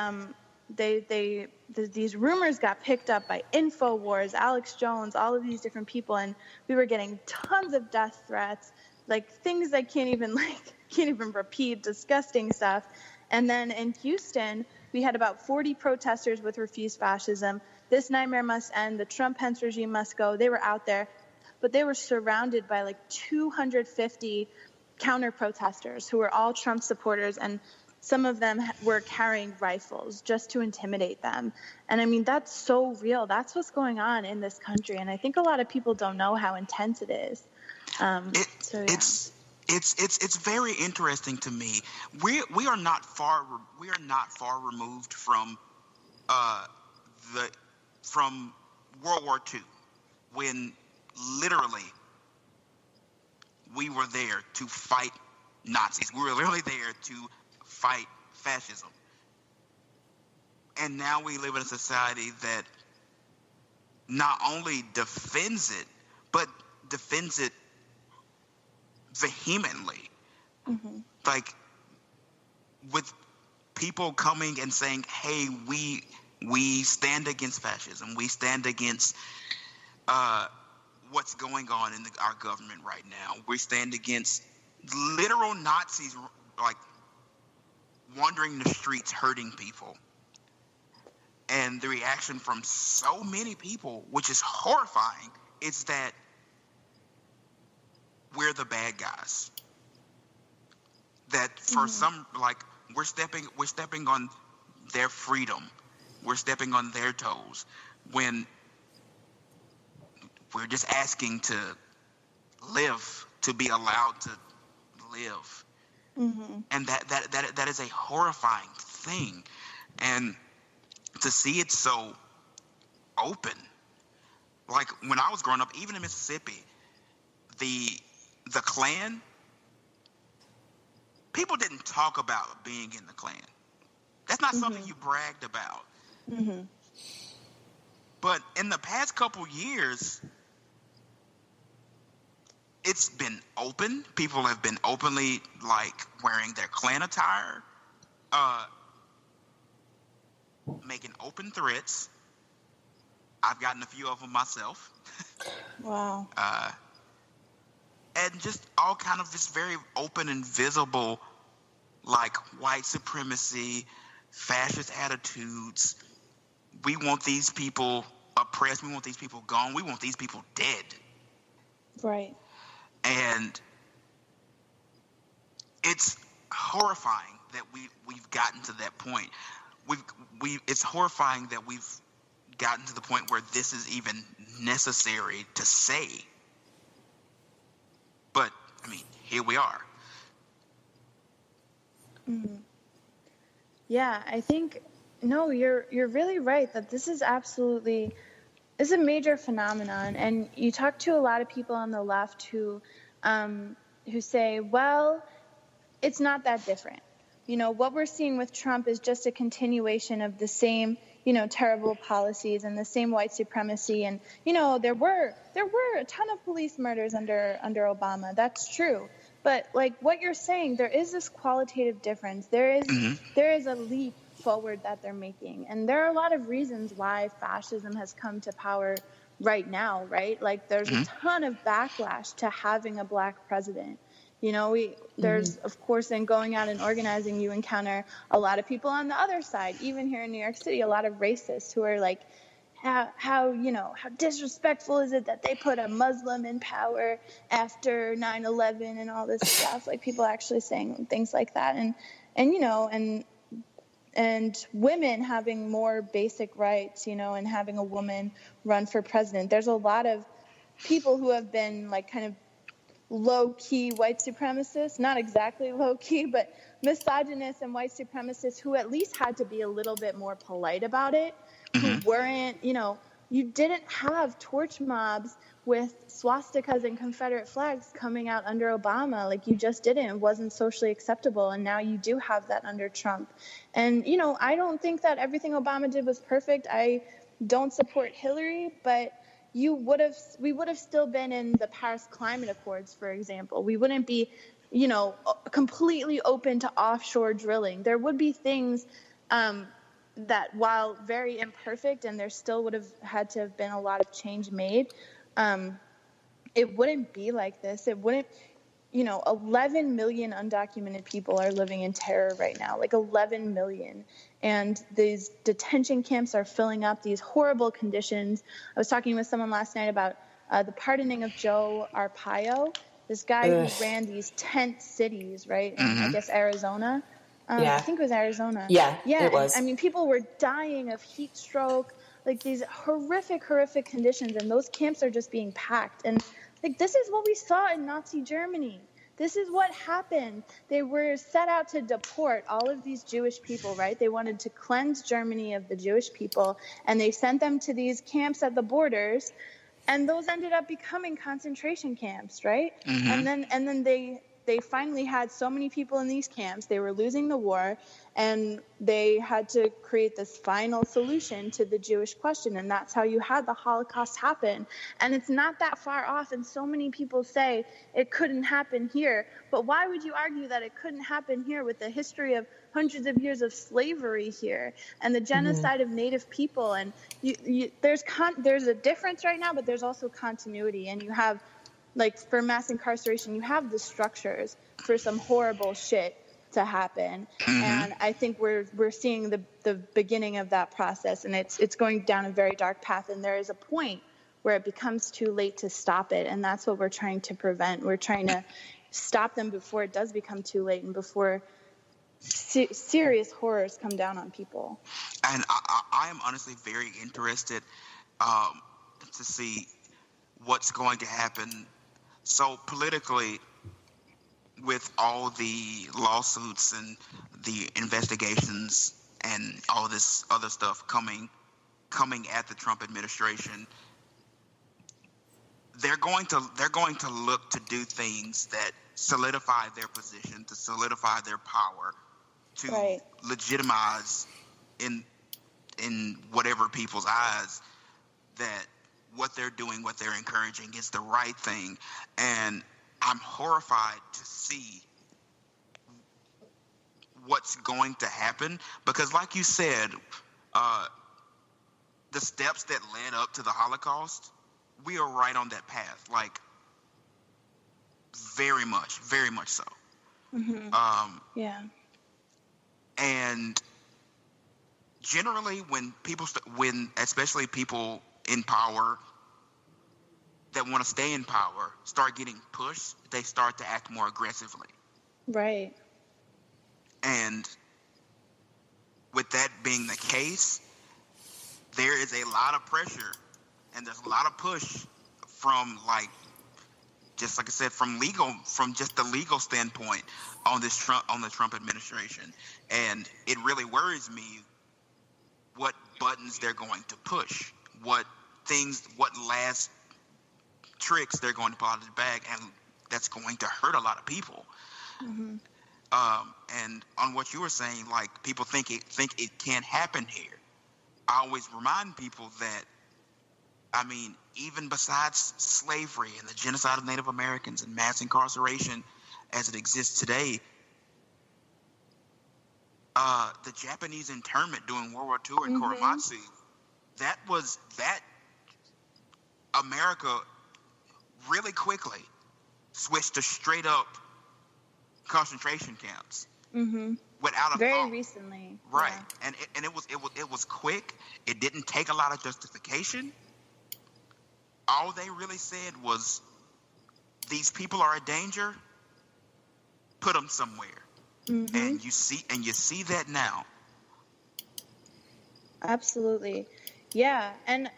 these rumors got picked up by InfoWars, Alex Jones, all of these different people, and we were getting tons of death threats, like things I can't even repeat, disgusting stuff. And then in Houston, we had about 40 protesters with Refuse Fascism. This nightmare must end. The Trump-Pence regime must go. They were out there. but they were surrounded by like 250 counter protesters who were all Trump supporters, and some of them were carrying rifles just to intimidate them. And I mean, that's so real. That's what's going on in this country, and I think a lot of people don't know how intense it is. It's very interesting to me. We are not far removed from from World War II, when literally we were there to fight Nazis. We were literally there to fight fascism. And now we live in a society that not only defends it, but defends it vehemently. Mm-hmm. Like, with people coming and saying, hey, we stand against fascism. We stand against what's going on in our government right now. We stand against literal Nazis, like, wandering the streets hurting people. And the reaction from so many people, which is horrifying, is that we're the bad guys. That for some, like, we're stepping on their freedom. We're stepping on their toes when we're just asking to live, to be allowed to live. Mm-hmm. And that is a horrifying thing. And to see it so open, like when I was growing up, even in Mississippi, the Klan, people didn't talk about being in the Klan. That's not something you bragged about. Mm-hmm. But in the past couple years, it's been open. People have been openly, like, wearing their Klan attire, making open threats. I've gotten a few of them myself. Wow. And just all kind of this very open and visible, like, white supremacy, fascist attitudes. We want these people oppressed. We want these people gone. We want these people dead. Right. And it's horrifying that we've gotten to that point. It's horrifying that we've gotten to the point where this is even necessary to say. But I mean, here we are. Mm-hmm. Yeah, I think you're really right that this is absolutely is a major phenomenon, and you talk to a lot of people on the left who say, well, it's not that different. You know, what we're seeing with Trump is just a continuation of the same, terrible policies and the same white supremacy. And, there were a ton of police murders under Obama. That's true. But like what you're saying, there is this qualitative difference. There is a leap forward that they're making. And there are a lot of reasons why fascism has come to power right now, right? Like there's a ton of backlash to having a black president. There's, of course, in going out and organizing, you encounter a lot of people on the other side, even here in New York City, a lot of racists who are like, how disrespectful is it that they put a Muslim in power after 9/11 and all this stuff? Like people actually saying things like that. And women having more basic rights, and having a woman run for president. There's a lot of people who have been like kind of low-key white supremacists, not exactly low-key, but misogynists and white supremacists who at least had to be a little bit more polite about it, who weren't, you didn't have torch mobs with swastikas and Confederate flags coming out under Obama. Like you just didn't. It wasn't socially acceptable. And now you do have that under Trump. And, I don't think that everything Obama did was perfect. I don't support Hillary, but we would have still been in the Paris Climate Accords, for example. We wouldn't be, completely open to offshore drilling. There would be things that, while very imperfect, and there still would have had to have been a lot of change made, it wouldn't be like this. It wouldn't, 11 million undocumented people are living in terror right now, like 11 million. And these detention camps are filling up, these horrible conditions. I was talking with someone last night about the pardoning of Joe Arpaio, this guy who ran these tent cities, right, in, I guess, Arizona. I think it was Arizona. Yeah, yeah. it was. I mean, people were dying of heat stroke, like these horrific conditions, and those camps are just being packed. And like, this is what we saw in Nazi Germany. This is what happened. They were set out to deport all of these Jewish people, right? They wanted to cleanse Germany of the Jewish people, and they sent them to these camps at the borders, and those ended up becoming concentration camps, right? And then they finally had so many people in these camps, they were losing the war, and they had to create this final solution to the Jewish question, and that's how you had the Holocaust happen. And it's not that far off, and so many people say it couldn't happen here, but why would you argue that it couldn't happen here with the history of hundreds of years of slavery here and the genocide of Native people? And there's a difference right now, but there's also continuity, and you have, like, for mass incarceration, you have the structures for some horrible shit to happen. And I think we're seeing the beginning of that process, and it's going down a very dark path, and there is a point where it becomes too late to stop it, and that's what we're trying to prevent. We're trying to stop them before it does become too late and before serious horrors come down on people. And I am honestly very interested to see what's going to happen. So politically, with all the lawsuits and the investigations and all this other stuff coming at the Trump administration, they're going to look to do things that solidify their position, to solidify their power, to legitimize in whatever people's eyes that what they're doing, what they're encouraging is the right thing. And I'm horrified to see what's going to happen, because like you said, the steps that led up to the Holocaust, we are right on that path, like very much so. And generally when especially people in power that want to stay in power start getting pushed, they start to act more aggressively. Right. And with that being the case, there is a lot of pressure and there's a lot of push from, like, just like I said, from just the legal standpoint on the Trump administration. And it really worries me what buttons they're going to push, what last tricks they're going to pull out of the bag, and that's going to hurt a lot of people. And on what you were saying, like, people think it can't happen here. I always remind people that, I mean, even besides slavery and the genocide of Native Americans and mass incarceration as it exists today, the Japanese internment during World War II in Korematsu, that America really quickly switched to straight up concentration camps. Without a very thought. recently, right? Yeah. And it was quick. It didn't take a lot of justification. All they really said was, these people are a danger, put them somewhere. And you see that now. Absolutely. Yeah. And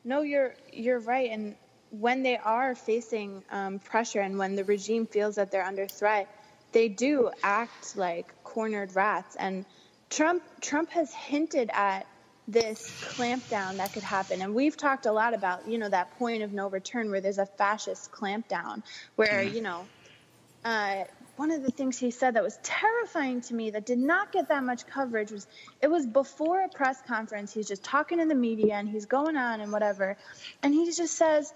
no, you're right. And when they are facing pressure, and when the regime feels that they're under threat, they do act like cornered rats. And Trump has hinted at this clampdown that could happen. And we've talked a lot about, that point of no return where there's a fascist clampdown where, one of the things he said that was terrifying to me that did not get that much coverage was, it was before a press conference. He's just talking to the media and he's going on and whatever. And he just says,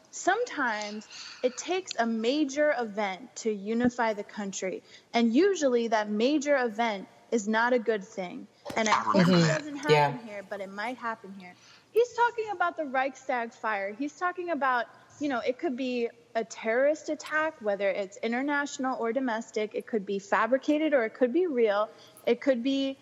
sometimes it takes a major event to unify the country. And usually that major event is not a good thing. And I hope it doesn't happen here, but it might happen here. He's talking about the Reichstag fire. He's talking about, it could be a terrorist attack, whether it's international or domestic. It could be fabricated or it could be real. It could be,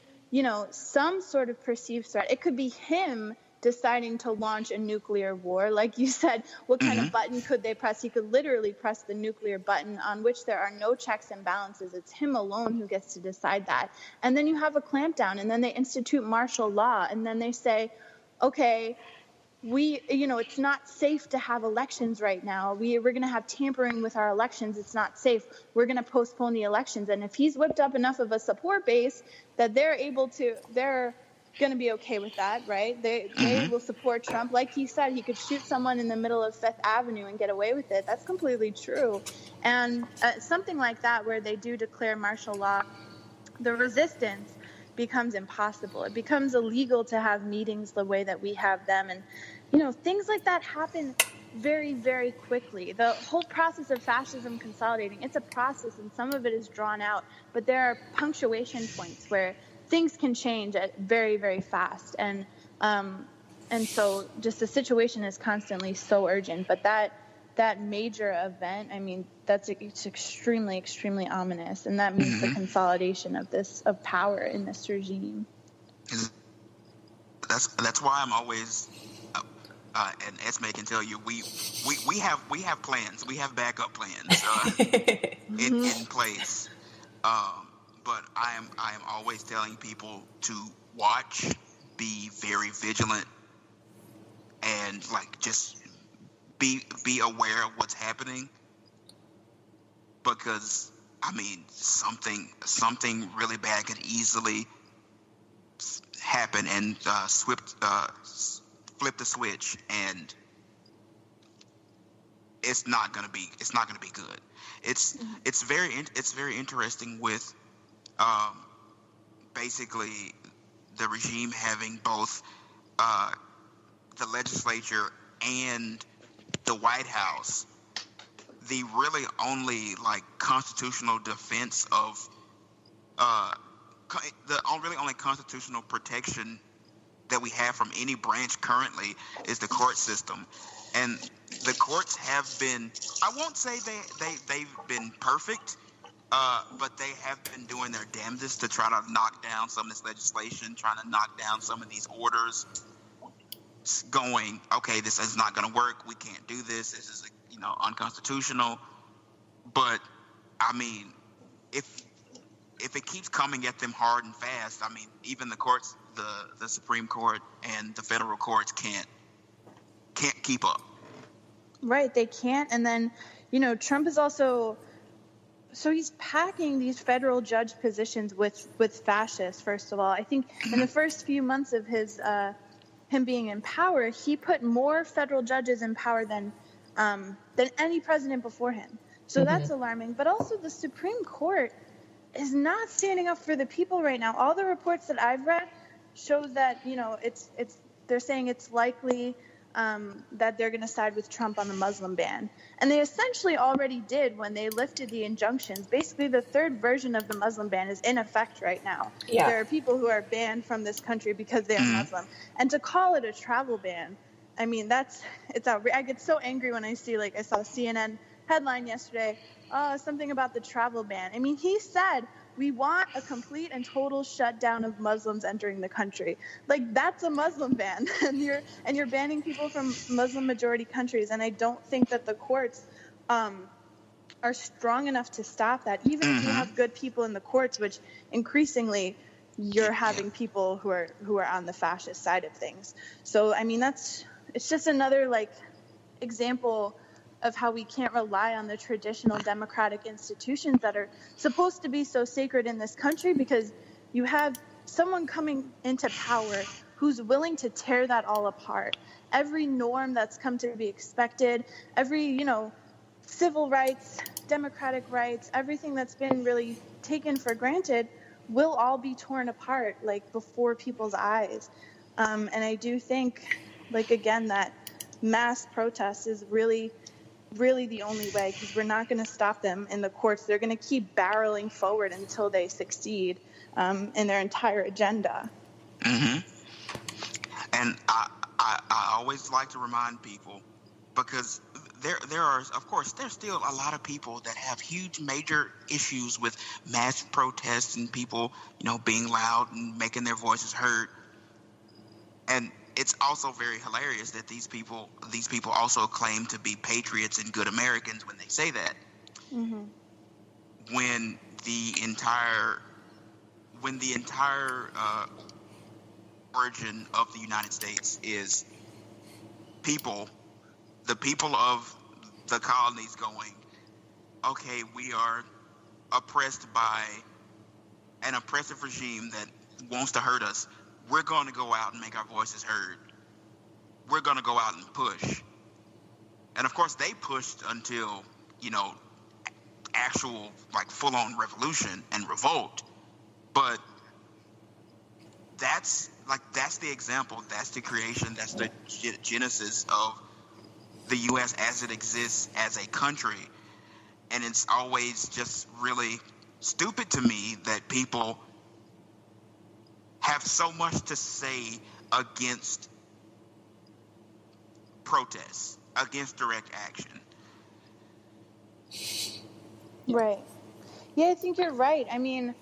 some sort of perceived threat. It could be him deciding to launch a nuclear war. Like you said, what kind of button could they press? He could literally press the nuclear button on which there are no checks and balances. It's him alone who gets to decide that. And then you have a clampdown, and then they institute martial law, and then they say, okay, it's not safe to have elections right now. We're going to have tampering with our elections. It's not safe. We're going to postpone the elections. And if he's whipped up enough of a support base that they're going to be okay with that, right? They will support Trump. Like he said, he could shoot someone in the middle of Fifth Avenue and get away with it. That's completely true. And something like that, where they do declare martial law, the resistance becomes impossible. It becomes illegal to have meetings the way that we have them. And, things like that happen very, very quickly. The whole process of fascism consolidating, it's a process, and some of it is drawn out. But there are punctuation points where things can change very, very fast. And so just the situation is constantly so urgent. But that major event, it's extremely, extremely ominous. And that means the consolidation of power in this regime. That's why I'm always, and Esme can tell you, we have plans. We have backup plans in place. But I am always telling people to watch, be very vigilant, and just be aware of what's happening, because something really bad could easily happen and flip the switch, and it's not gonna be good. It's very interesting with basically the regime having both the legislature and the White House. The really only constitutional defense of the really only constitutional protection that we have from any branch currently is the court system. And the courts have been, I won't say they've been perfect, but they have been doing their damnedest to try to knock down some of this legislation, trying to knock down some of these orders, going, okay, this is not going to work. We can't do this. This is, unconstitutional. But, if it keeps coming at them hard and fast, even the courts, the Supreme Court and the federal courts can't keep up. Right, they can't. And then, Trump is also, so he's packing these federal judge positions with fascists, first of all. I think in the first few months of him being in power, he put more federal judges in power than any president before him. So that's alarming. But also the Supreme Court is not standing up for the people right now. All the reports that I've read show that, they're saying it's likely that they're going to side with Trump on the Muslim ban. And they essentially already did when they lifted the injunctions. Basically, the third version of the Muslim ban is in effect right now. Yeah. There are people who are banned from this country because they are Muslim. And to call it a travel ban, it's outrageous. I get so angry when I see, I saw a CNN headline yesterday, something about the travel ban. He said, we want a complete and total shutdown of Muslims entering the country. That's a Muslim ban, and you're banning people from Muslim majority countries. And I don't think that the courts are strong enough to stop that. Even if you have good people in the courts, which increasingly you're having people who are on the fascist side of things. So it's just another example of how we can't rely on the traditional democratic institutions that are supposed to be so sacred in this country, because you have someone coming into power who's willing to tear that all apart. Every norm that's come to be expected, every, civil rights, democratic rights, everything that's been really taken for granted will all be torn apart, before people's eyes. And I do think, again, that mass protest is really the only way, because we're not going to stop them in the courts. They're going to keep barreling forward until they succeed in their entire agenda. And I always like to remind people, because there are, of course, there's still a lot of people that have huge major issues with mass protests and people, being loud and making their voices heard. And it's also very hilarious that these people also claim to be patriots and good Americans when they say that. Mm-hmm. When the entire origin of the United States is the people of the colonies going, okay, we are oppressed by an oppressive regime that wants to hurt us. We're going to go out and make our voices heard. We're going to go out and push. And of course, they pushed until, actual, like, full-on revolution and revolt. But that's the example, that's the creation, that's the genesis of the U.S. as it exists as a country. And it's always just really stupid to me that people have so much to say against protests, against direct action. Right. Yeah, I think you're right. I mean,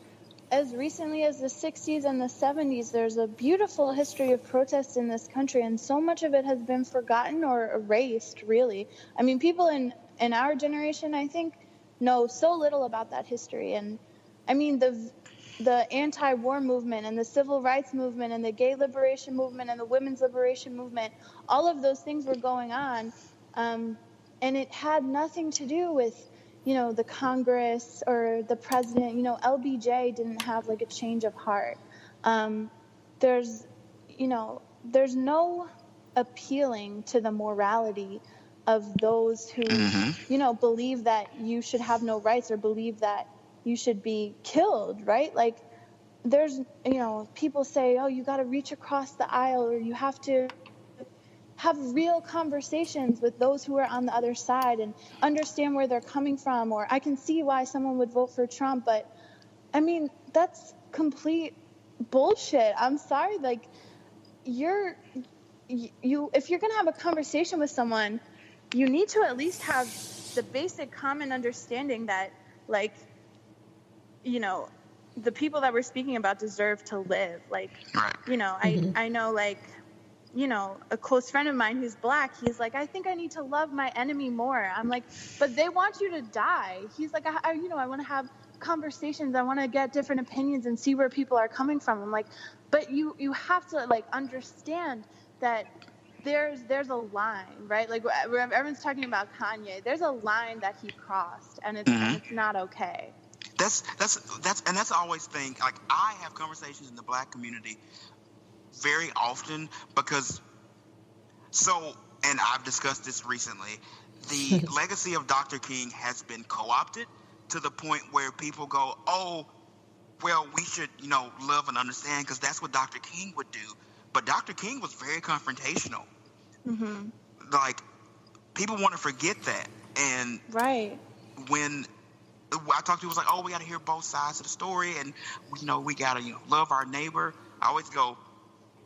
as recently as the 60s and the 70s, there's a beautiful history of protests in this country, and so much of it has been forgotten or erased, really. I mean, people in our generation, I think, know so little about that history. And, I mean, the anti-war movement and the civil rights movement and the gay liberation movement and the women's liberation movement, all of those things were going on, and it had nothing to do with the Congress or the president. LBJ didn't have like a change of heart. There's no appealing to the morality of those who, believe that you should have no rights or believe that you should be killed, right? Like, there's, people say, oh, you got to reach across the aisle, or you have to have real conversations with those who are on the other side and understand where they're coming from, or I can see why someone would vote for Trump. But I mean, that's complete bullshit. I'm sorry. Like, if you're going to have a conversation with someone, you need to at least have the basic common understanding that, like, the people that we're speaking about deserve to live. Like, right. I know, like, a close friend of mine who's black, he's like, I think I need to love my enemy more. I'm like, but they want you to die. He's like, I want to have conversations. I want to get different opinions and see where people are coming from. I'm like, but you have to, like, understand that there's a line, right? Like, everyone's talking about Kanye. There's a line that he crossed, and it's not okay. That's always thing. Like, I have conversations in the black community very often because, and I've discussed this recently, the legacy of Dr. King has been co-opted to the point where people go, oh, well, we should, love and understand because that's what Dr. King would do. But Dr. King was very confrontational. Mm-hmm. Like, people want to forget that. And right. When I talk to people, it's like, oh, we got to hear both sides of the story, and we got to love our neighbor. I always go,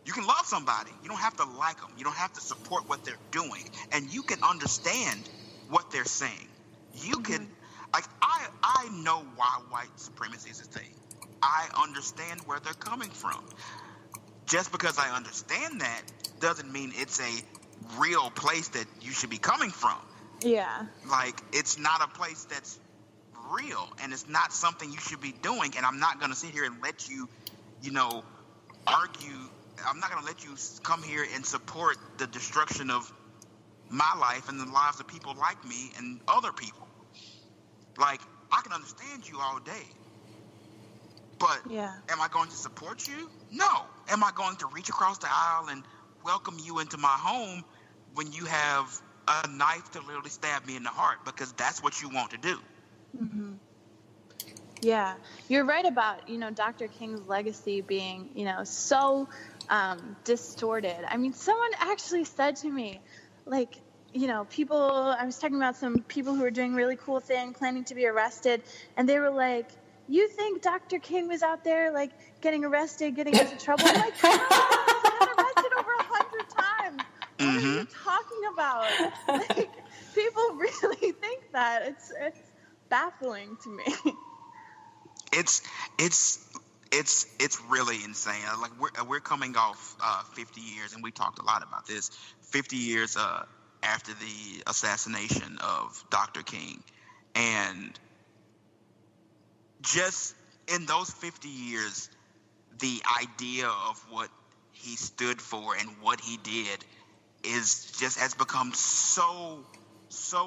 you can love somebody. You don't have to like them. You don't have to support what they're doing, and you can understand what they're saying. You can, like, I know why white supremacy is a thing. I understand where they're coming from. Just because I understand that doesn't mean it's a real place that you should be coming from. Yeah. Like, it's not a place that's real, and it's not something you should be doing, and I'm not going to sit here and let you, argue. I'm not going to let you come here and support the destruction of my life and the lives of people like me and other people. Like, I can understand you all day, but am I going to support you? No. Am I going to reach across the aisle and welcome you into my home when you have a knife to literally stab me in the heart because that's what you want to do? Mm-hmm. Yeah, you're right about, Dr. King's legacy being, so distorted. I mean, someone actually said to me, like, I was talking about some people who were doing really cool things, planning to be arrested, and they were like, you think Dr. King was out there, like, getting arrested, getting into trouble? I'm like, he's been arrested over 100 times. What are you talking about? Like, people really think that. It's baffling to me. It's it's really insane. Like we're coming off 50 years, and we talked a lot about this. 50 years after the assassination of Dr. King, and just in those 50 years, the idea of what he stood for and what he did has become so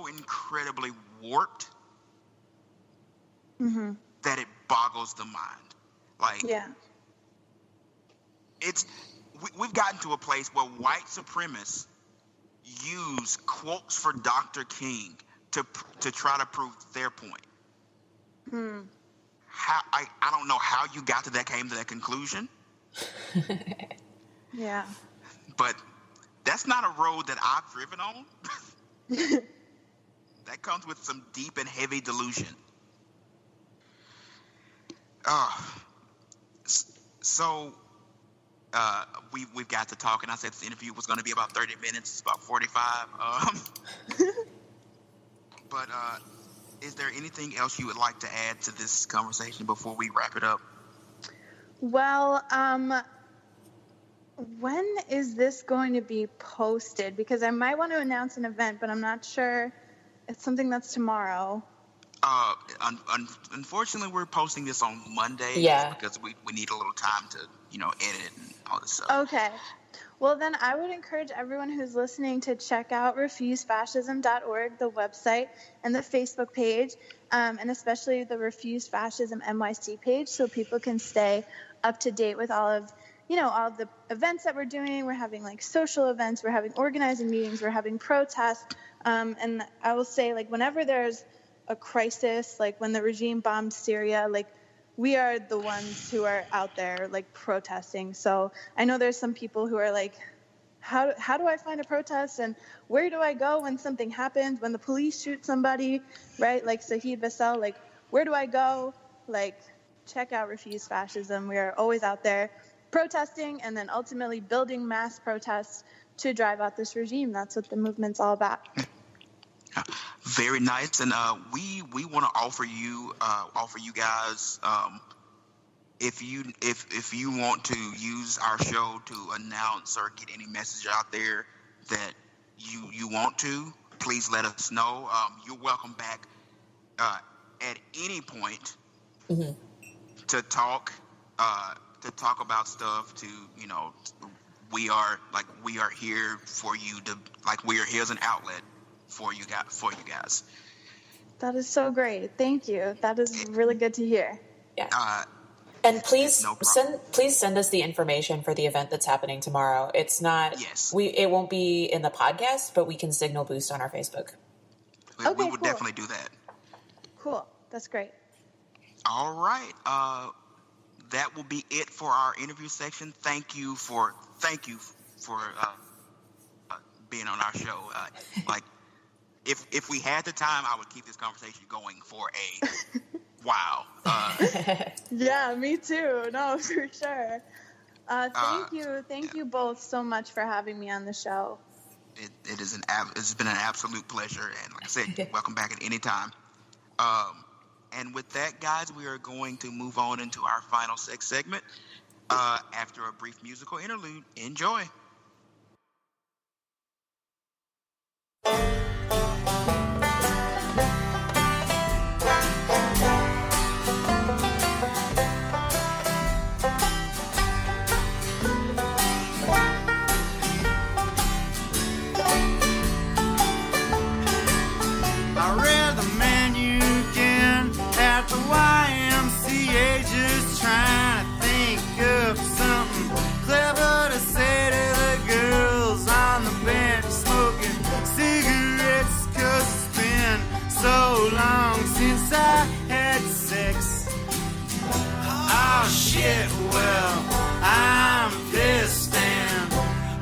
incredibly warped that it boggles the mind. Like, we've gotten to a place where white supremacists use quotes for Dr. King to try to prove their point. How I don't know how you came to that conclusion. Yeah. But that's not a road that I've driven on. That comes with some deep and heavy delusion. So we've got to talk, and I said this interview was going to be about 30 minutes. It's about 45. But is there anything else you would like to add to this conversation before we wrap it up? Well, when is this going to be posted? Because I might want to announce an event, but I'm not sure. It's something that's tomorrow. Unfortunately, we're posting this on Monday. Yeah. Because we need a little time to, edit and all this stuff. Okay. Well, then I would encourage everyone who's listening to check out refusefascism.org, the website, and the Facebook page, and especially the Refuse Fascism NYC page, so people can stay up to date with all of the events that we're doing. We're having social events, we're having organizing meetings, we're having protests. And I will say, whenever there's a crisis, like when the regime bombed Syria, we are the ones who are out there protesting. So I know there's some people who are how do I find a protest, and where do I go when something happens, when the police shoot somebody, right? Like Sahid Vassell, where do I go? Check out Refuse Fascism. We are always out there protesting and then ultimately building mass protests to drive out this regime. That's what the movement's all about. Very nice, and we want to offer you guys, if you want to use our show to announce or get any message out there that you want to, please let us know. You're welcome back at any point to talk about stuff. We are here for you to we are here as an outlet for you guys. That is so great. Thank you. That is really good to hear. Yeah. And please send us the information for the event that's happening tomorrow. It's not it won't be in the podcast, but we can signal boost on our Facebook. We would definitely do that. Cool. That's great. All right. That will be it for our interview section. Thank you for being on our show. If we had the time, I would keep this conversation going for a wow. Yeah, me too. No, for sure. Thank you both so much for having me on the show. It's been an absolute pleasure, and like I said, welcome back at any time. And with that, guys, we are going to move on into our final segment after a brief musical interlude. Enjoy. YMCA just trying to think of something clever to say to the girls on the bench smoking cigarettes, 'cause it's been so long since I had sex. Oh shit, well, I'm pissed and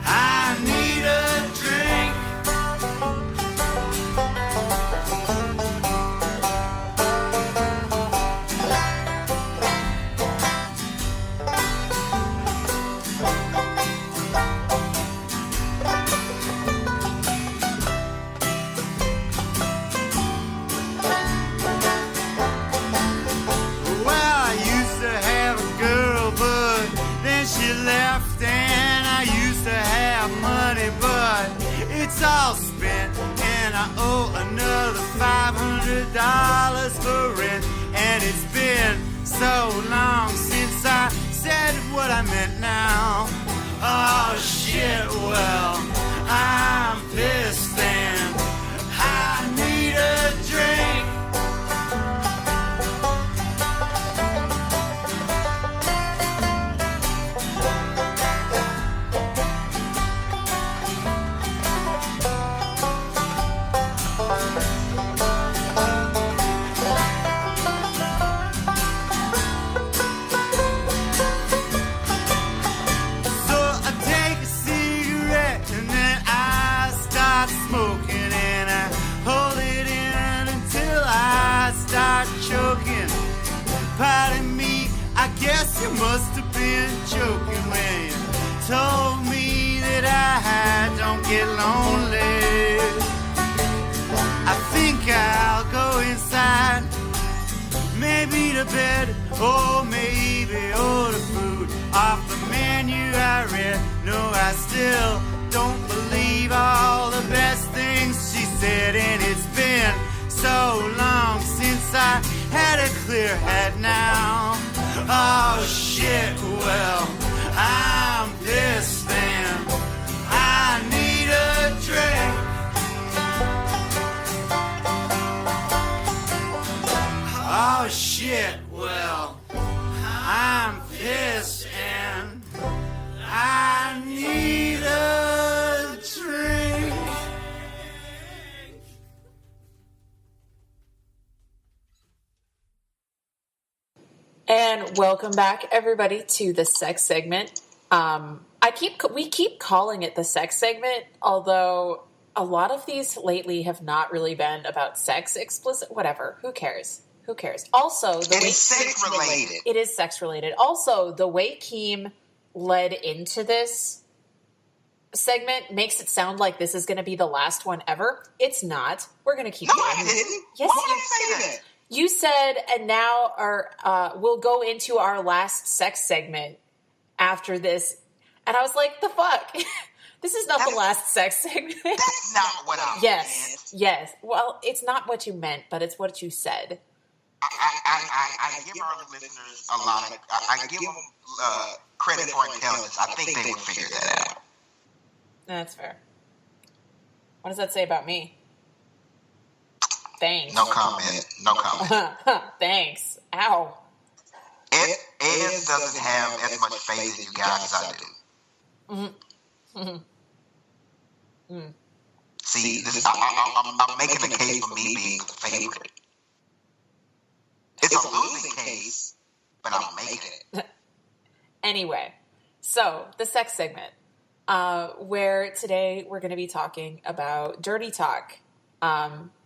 I need a drink. Girl to have money, but it's all spent, and I owe another $500 for rent. And it's been so long since I said what I meant now. Oh shit, well, I'm pissed and I need a drink. Smoking and I hold it in until I start choking. Pardon me, I guess you must have been joking when you told me that I don't get lonely. I think I'll go inside, maybe to bed, or maybe order food off the menu I read. No, I still don't believe all the best things she said, and it's been so long since I had a clear head now. Oh shit, well, I'm pissed and I need a drink. Oh shit, well, I'm pissed and I need a drink. And welcome back, everybody, to the sex segment. We keep calling it the sex segment, although a lot of these lately have not really been about sex explicit. Whatever. Who cares? Who cares? Also, it is sex related. It is sex related. Also, the way Keem led into this segment makes it sound like this is going to be the last one ever. It's not. We're going to keep going. No, I didn't. Yes, Why did I say that? You said, and now we'll go into our last sex segment after this. And I was like, the fuck? This is not the last sex segment. That's not what I meant. Yes. Well, it's not what you meant, but it's what you said. I give our listeners a lot of, I give them credit for intelligence. I think they would figure that out. That's fair. What does that say about me? Thanks. No comment. Thanks. Ow. Ed doesn't have as much faith in you guys as I do. See, I'm making a case for me being the favorite. It's a losing case, but I'm making it. Anyway, so the sex segment, where today we're going to be talking about dirty talk,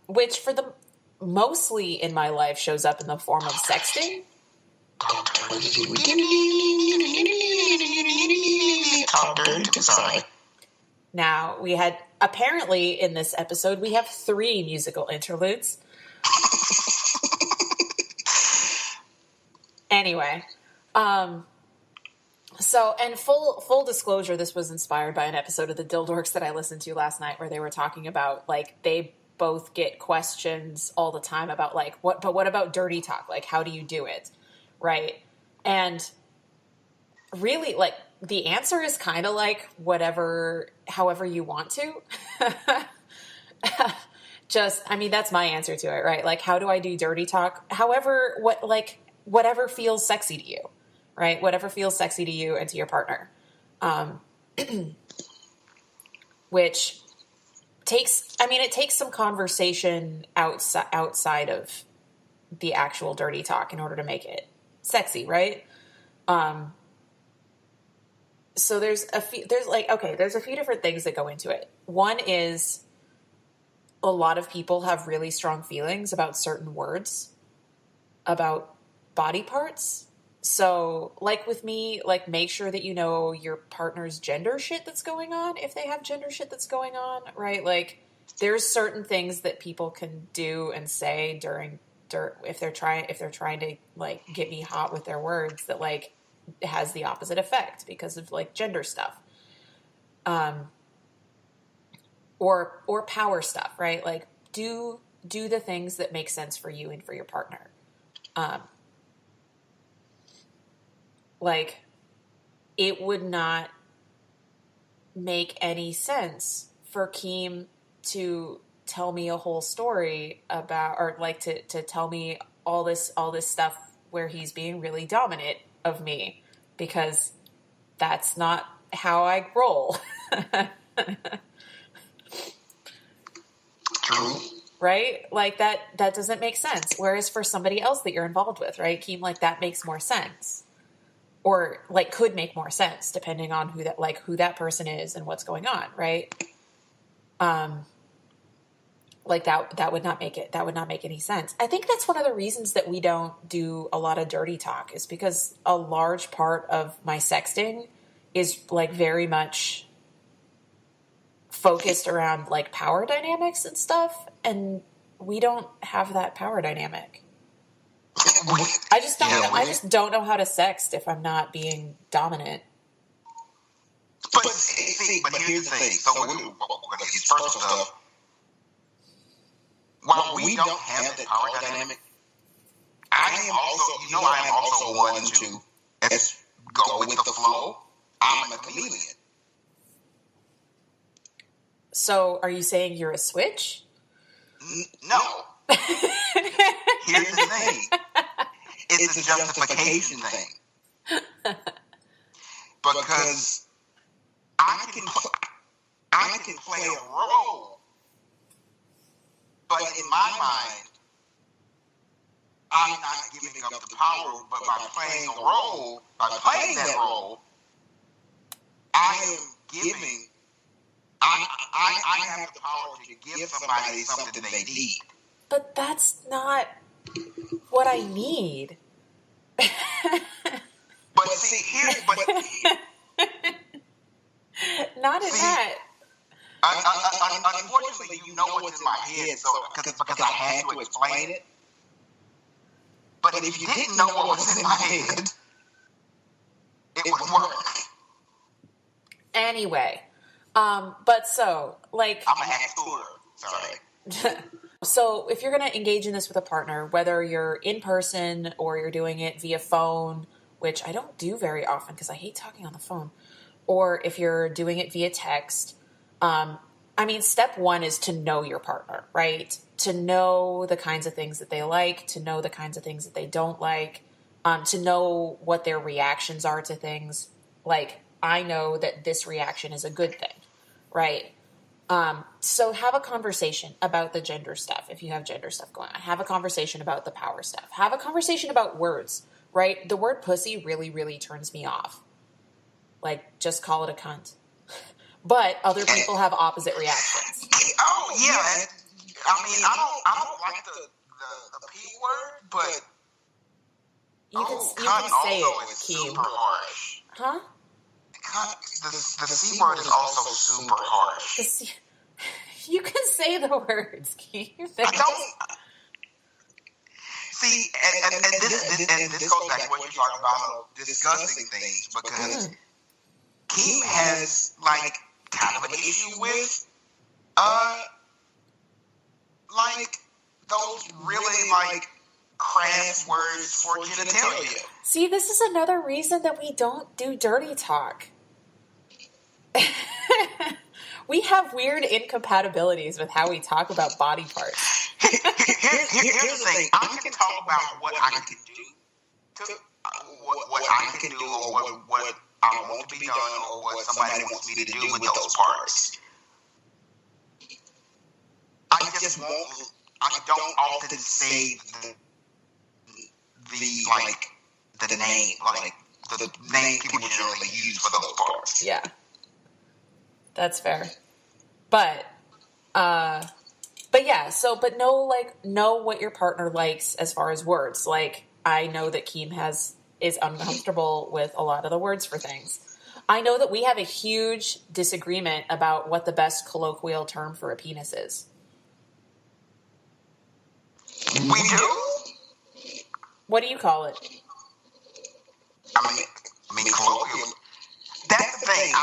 which for the mostly in my life shows up in the form of sexting. Sorry. Now, we had, apparently in this episode, we have 3 musical interludes. Anyway, so, and full disclosure, this was inspired by an episode of the Dildorks that I listened to last night where they were talking about, like, they both get questions all the time about, like, what about dirty talk? Like, how do you do it? Right? And really, like, the answer is kind of like however you want to. I mean, that's my answer to it, right? Like, how do I do dirty talk? However, whatever feels sexy to you, right? Whatever feels sexy to you and to your partner. Which it takes some conversation outside of the actual dirty talk in order to make it sexy, right? So there's a few different things that go into it. One is a lot of people have really strong feelings about certain words, about body parts. So, like with me, like, make sure that you know your partner's gender shit that's going on, if they have gender shit that's going on, right? Like, there's certain things that people can do and say if they're trying to, like, get me hot with their words that, like, has the opposite effect because of, like, gender stuff. or power stuff, right? Like do the things that make sense for you and for your partner. Like it would not make any sense for Keem to tell me a whole story about, or like to tell me all this stuff where he's being really dominant of me, because that's not how I roll. True. Right? Like that doesn't make sense. Whereas for somebody else that you're involved with, right, Keem, like that makes more sense. Or like could make more sense depending on who that person is and what's going on, right? Like that would not make any sense. I think that's one of the reasons that we don't do a lot of dirty talk, is because a large part of my sexting is like very much focused around like power dynamics and stuff, and we don't have that power dynamic. I just don't know how to sext if I'm not being dominant. But here's the thing. So we're going to get his personal stuff. While we don't have that power dynamic, I am also one to go with the flow. I'm a chameleon. So are you saying you're a switch? No. Here's the thing. It's a justification thing. Because I can play a role, but in my mind, I'm not giving up the power, but by playing that role, I am giving, I have the power to give somebody something they need. But that's not what I need. But see, not in that. Unfortunately, you know what's in my head, so because I had to explain it. But if you didn't know what was in my head, it would work. Anyway, but so like I'm a hack Sorry. So if you're going to engage in this with a partner, whether you're in person or you're doing it via phone, which I don't do very often because I hate talking on the phone, or if you're doing it via text, I mean, step one is to know your partner, right? To know the kinds of things that they like, to know the kinds of things that they don't like, to know what their reactions are to things. Like, I know that this reaction is a good thing, right? So have a conversation about the gender stuff. If you have gender stuff going on, have a conversation about the power stuff. Have a conversation about words, right? The word pussy really, really turns me off. Like, just call it a cunt. But other people have opposite reactions. Oh yeah, I mean, I don't like the P word, but you can say it, Keem. Super harsh. Huh? The C word is also super harsh. You can say the words, Keem. I don't. See, and this goes back to what you're talking about, discussing things, because Keem has like kind of an issue with like those really like crass words for genitalia. See, this is another reason that we don't do dirty talk. We have weird incompatibilities with how we talk about body parts. Here's the thing. I can talk about what I can do, what I can do, or what I want to be done, or what somebody wants me to do with those parts. I don't often say the name, like the name people generally use for those parts. Yeah. That's fair. But yeah, but know what your partner likes as far as words. Like, I know that Keem is uncomfortable with a lot of the words for things. I know that we have a huge disagreement about what the best colloquial term for a penis is. We do? What do you call it? I mean, colloquial. That's the thing.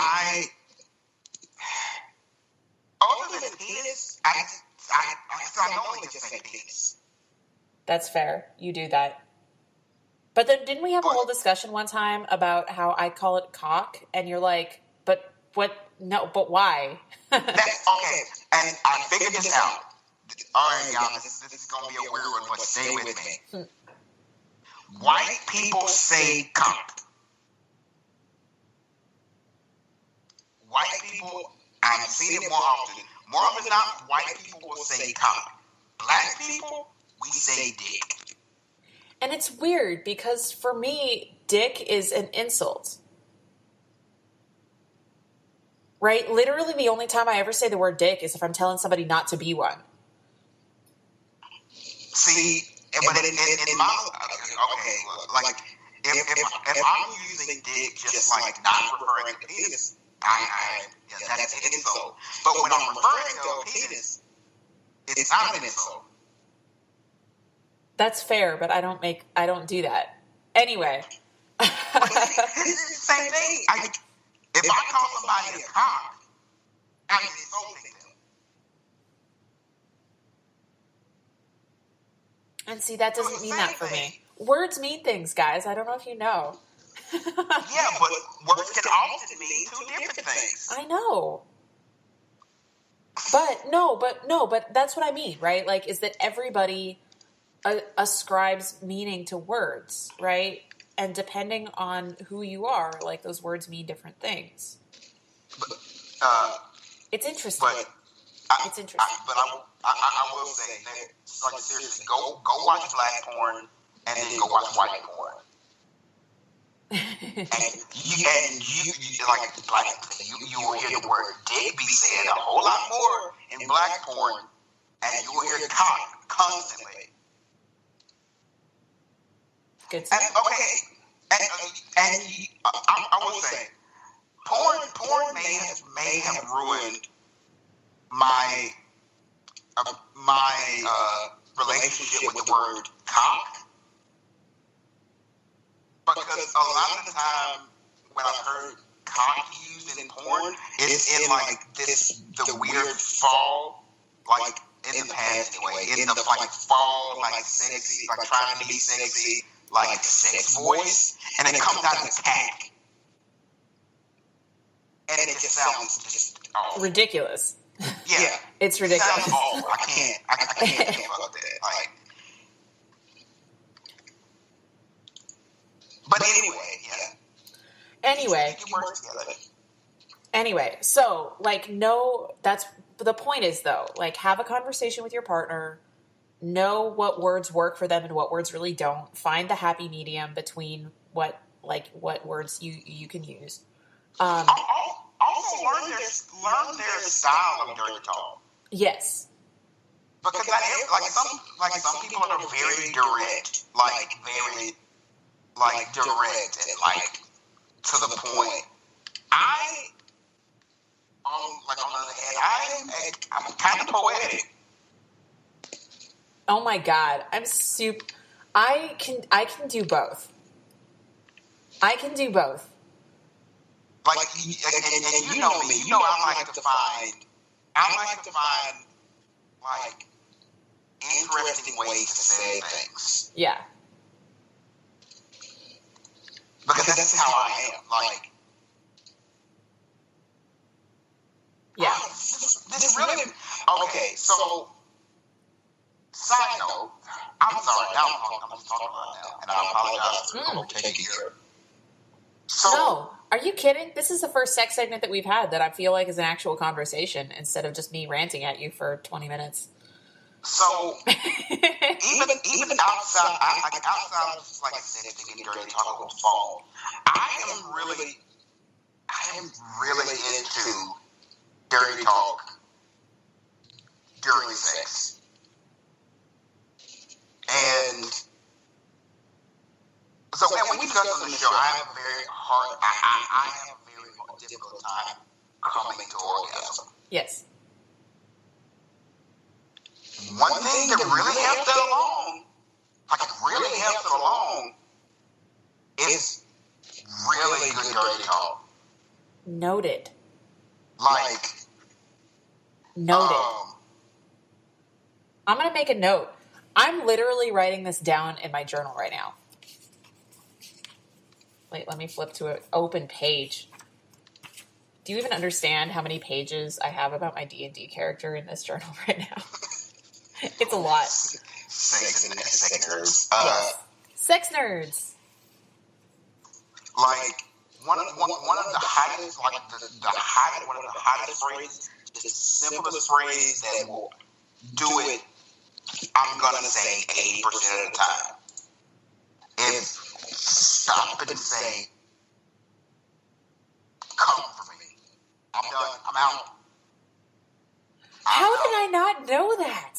other than penis, I normally just say penis. That's fair. You do that. But then didn't we have a whole discussion one time about how I call it cock, and you're like, but what? No, but why? That's okay. And I figured this out. All right, y'all, this is going to be a weird one, but stay with me. White people say cock. White people, I've seen it more often. More often than not, white people will say cock. Black people, we say dick. And it's weird because for me, dick is an insult. Right? Literally the only time I ever say the word dick is if I'm telling somebody not to be one. See, but in my, okay, like, if I'm using dick just like not referring to penis, that's an insult. But when I'm referring to a penis, it's not an insult. That's fair, but I don't do that. Anyway. It's the same thing. If I call somebody a cock, I'm insulting them. And see, that doesn't mean that for me. Words mean things, guys. I don't know if you know. Yeah, but words can often mean two different things. I know. But that's what I mean, right? Like, is that everybody ascribes meaning to words, right? And depending on who you are, like, those words mean different things. It's interesting. It's interesting. But I will say, that, like, seriously, go watch black porn and then go watch white porn. and you will hear the word dick be said a whole lot more in black porn, and you will hear cock constantly. Good stuff. I will say, porn may have ruined my relationship with the word cock, because a lot of the time when I've heard cock used in porn, it's in like the weird fall, like in the past anyway, in the like fall, like sexy, like trying to be sexy, like sex voice, and then it comes out as tack, and it just sounds just ridiculous. Yeah, it's ridiculous. It sounds awful. I can't fuck that. Like, but anyway, yeah. Anyway, so like, no, that's the point is though, like, have a conversation with your partner, know what words work for them and what words really don't. Find the happy medium between what words you can use. Also learn their style of dirty talk. Yes. Because some people are very direct, very direct and like to the point. On the other hand, I'm kind of poetic. Oh my God, I can do both. I can do both. Like, and you know me. You know I like to find like interesting ways to say things. Yeah. Because that's how I am. Like, yeah. This really okay. So, side note. I'm sorry. I'm just talking about it now, and I apologize for taking your. So. No. Are you kidding? This is the first sex segment that we've had that I feel like is an actual conversation instead of just me ranting at you for 20 minutes. So, even outside of just like sexting and dirty talk on the phone, I am really into dirty talk during sex. And so, and we discussed on the show, I have a very difficult time coming to orgasm. Yes. One thing that really helps it along, is really good dirty talk. Noted. Like, Noted. I'm going to make a note. I'm literally writing this down in my journal right now. Wait, let me flip to an open page. Do you even understand how many pages I have about my D&D character in this journal right now? It's a lot. Sex nerds. Yes. Sex nerds. Like one of the highest, like one of the hottest phrases, the simplest phrase that will do it. I'm gonna say 80% of the time. Is stop and say, "Come for me. I'm done. I'm out." How did I not know that?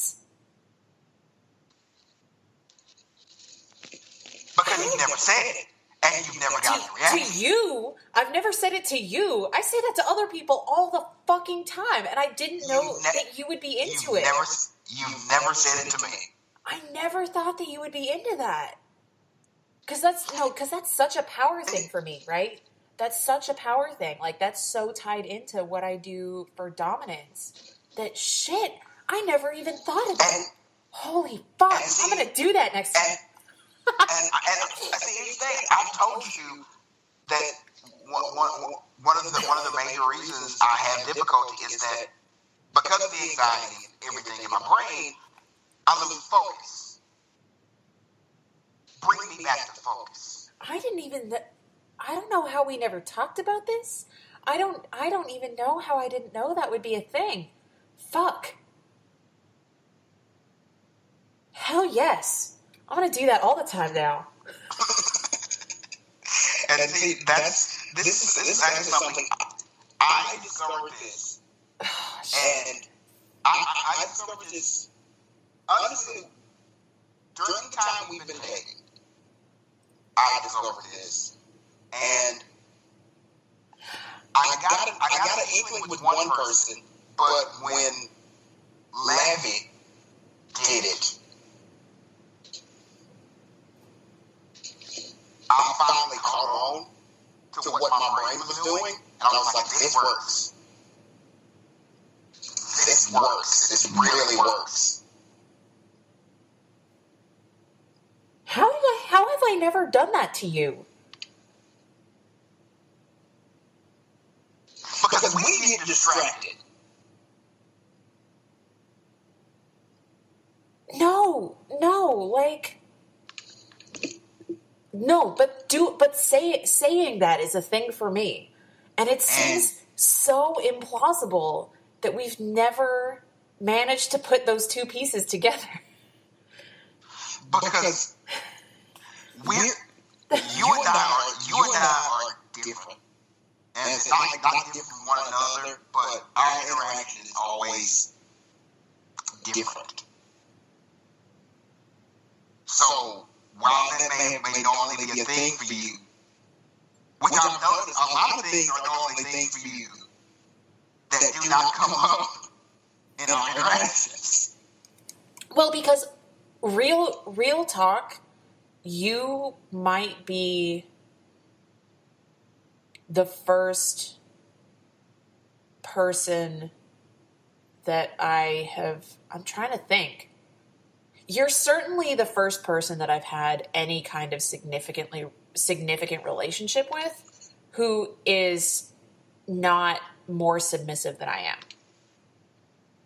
Because you've never said it, and you've never gotten a reaction. To you, I've never said it to you. I say that to other people all the fucking time, and I didn't know that you would be into it. You've never said it to me. I never thought that you would be into that. Because that's such a power thing for me, right? That's such a power thing. Like, that's so tied into what I do for dominance. That shit, I never even thought of that. Holy fuck, I'm going to do that next time. And at the end of the day, I've told you that one of the major reasons I have difficulty is that because of the anxiety and everything in my brain, I lose focus. Bring me back to focus. I don't know how we never talked about this. I don't even know how I didn't know that would be a thing. Fuck. Hell yes. I'm going to do that all the time now. And see, this is actually something I discovered this. And I discovered this, honestly, during the time we've been dating. I discovered this. And I got an inkling with one person, but when Lavi did it, I finally caught on to what my brain was doing, and I was like, this works. This works. This really works. How have I never done that to you? Because we get distracted. But saying that is a thing for me. And it seems so implausible that we've never managed to put those two pieces together. Because you and I are different. And it's not different from one another, but our interaction is always different. So, while that may normally be a thing for you, which I've noticed, a lot of things are normally things for you that do not come up in our interactions. Well, because real talk, you might be the first person that I'm trying to think. You're certainly the first person that I've had any kind of significant relationship with who is not more submissive than I am.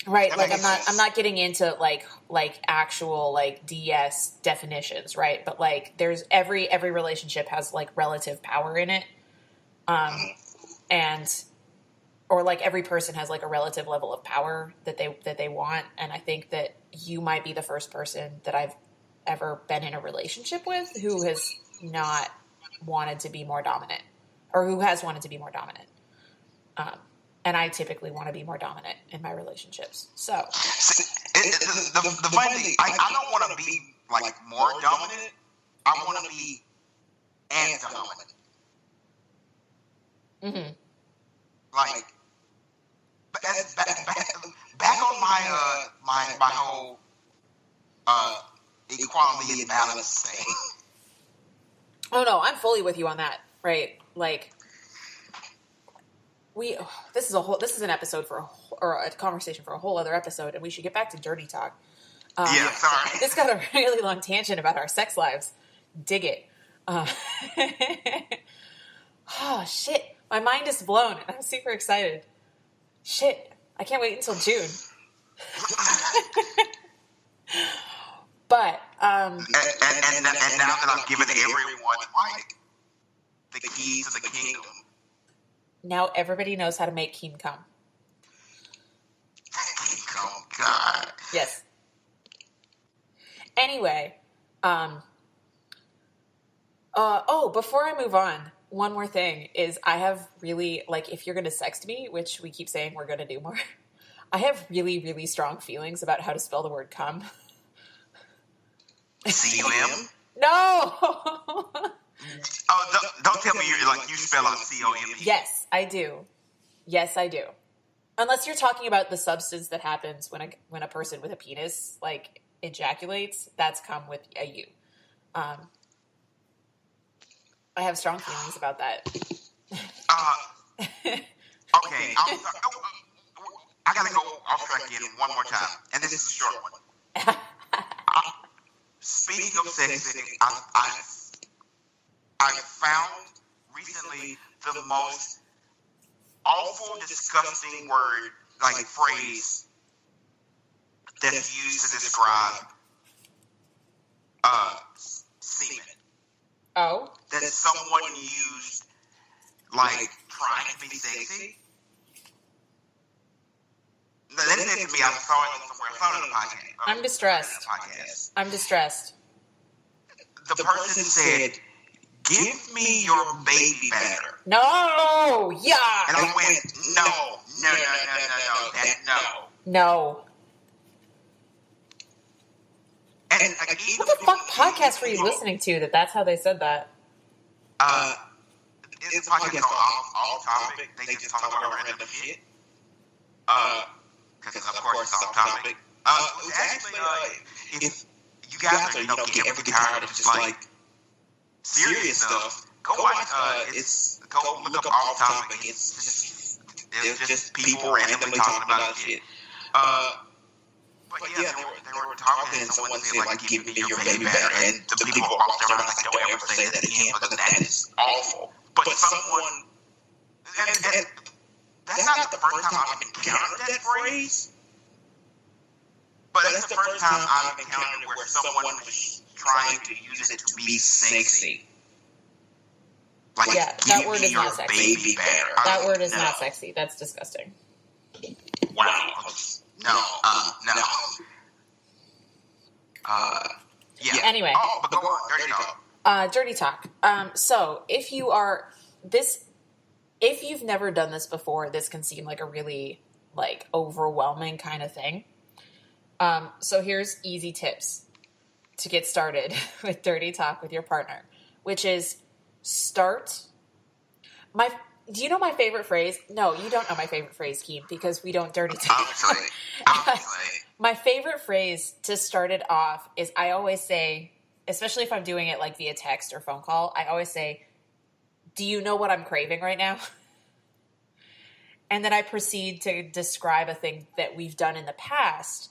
Right? Like I'm not getting into like actual like DS definitions, right? But like there's every relationship has like relative power in it. Or like every person has like a relative level of power that they want. And I think that you might be the first person that I've ever been in a relationship with who has not wanted to be more dominant, or who has wanted to be more dominant. And I typically want to be more dominant in my relationships. So the funny thing, I don't want to be like more dominant. I want to be as dominant. Mm-hmm. Like back on my whole equality and balance thing. Oh no, I'm fully with you on that. Right? Like this is an episode or a conversation for a whole other episode, and we should get back to dirty talk. Sorry. This got a really long tangent about our sex lives. Dig it. Oh, shit. My mind is blown, and I'm super excited. Shit. I can't wait until June. But, and now that I'm giving everyone, like, the keys to the kingdom. Now everybody knows how to make Keem come. Oh, God. Yes. Anyway, before I move on, one more thing is I have really, like, if you're going to sext me, which we keep saying we're going to do more, I have really, really strong feelings about how to spell the word cum. C-U-M? No! Oh, don't tell me you spell out C-O-M-E. Yes, I do. Yes, I do. Unless you're talking about the substance that happens when a person with a penis, like, ejaculates, that's cum with a U. I have strong feelings about that. Okay, I gotta go off track again one more time, and this is a short one. Speaking of sex, I found recently the most awful, disgusting word, like phrase, that's used to describe semen. Oh? That someone used, like, trying to be sexy. That is it to me. I saw it somewhere. I saw it on a podcast. I'm distressed. I'm distressed. The person said, "Give me your baby batter." No! Yeah! And I went, no. No. And What the fuck podcast were you listening to that's how they said that? It's a podcast called Off Topic. They just talk about random shit. Because of course it's off topic. It's actually, if you guys are, get ever tired of just like serious stuff, go watch, go look up Off Topic. It's just people randomly talking about shit. But yeah, they were talking, and someone said, like, "Give me your baby batter," and the people off there were like, "Don't ever say that again, because that is awful." But someone, and that's not the first time I've encountered that phrase, but that's the first time I've encountered where someone was trying to use it to be sexy. Like, Yeah, that word is your not sexy. baby batter. That word is not sexy. That's disgusting. Wow. No. Yeah. Anyway. Oh, but go on. Dirty talk. Dirty talk. So if you've never done this before, this can seem like a really, like, overwhelming kind of thing. So here's easy tips to get started with dirty talk with your partner, which is do you know my favorite phrase? No, you don't know my favorite phrase, Keem, because we don't dirty talk. Obviously. My favorite phrase to start it off is I always say, especially if I'm doing it like via text or phone call, I always say, "Do you know what I'm craving right now?" And then I proceed to describe a thing that we've done in the past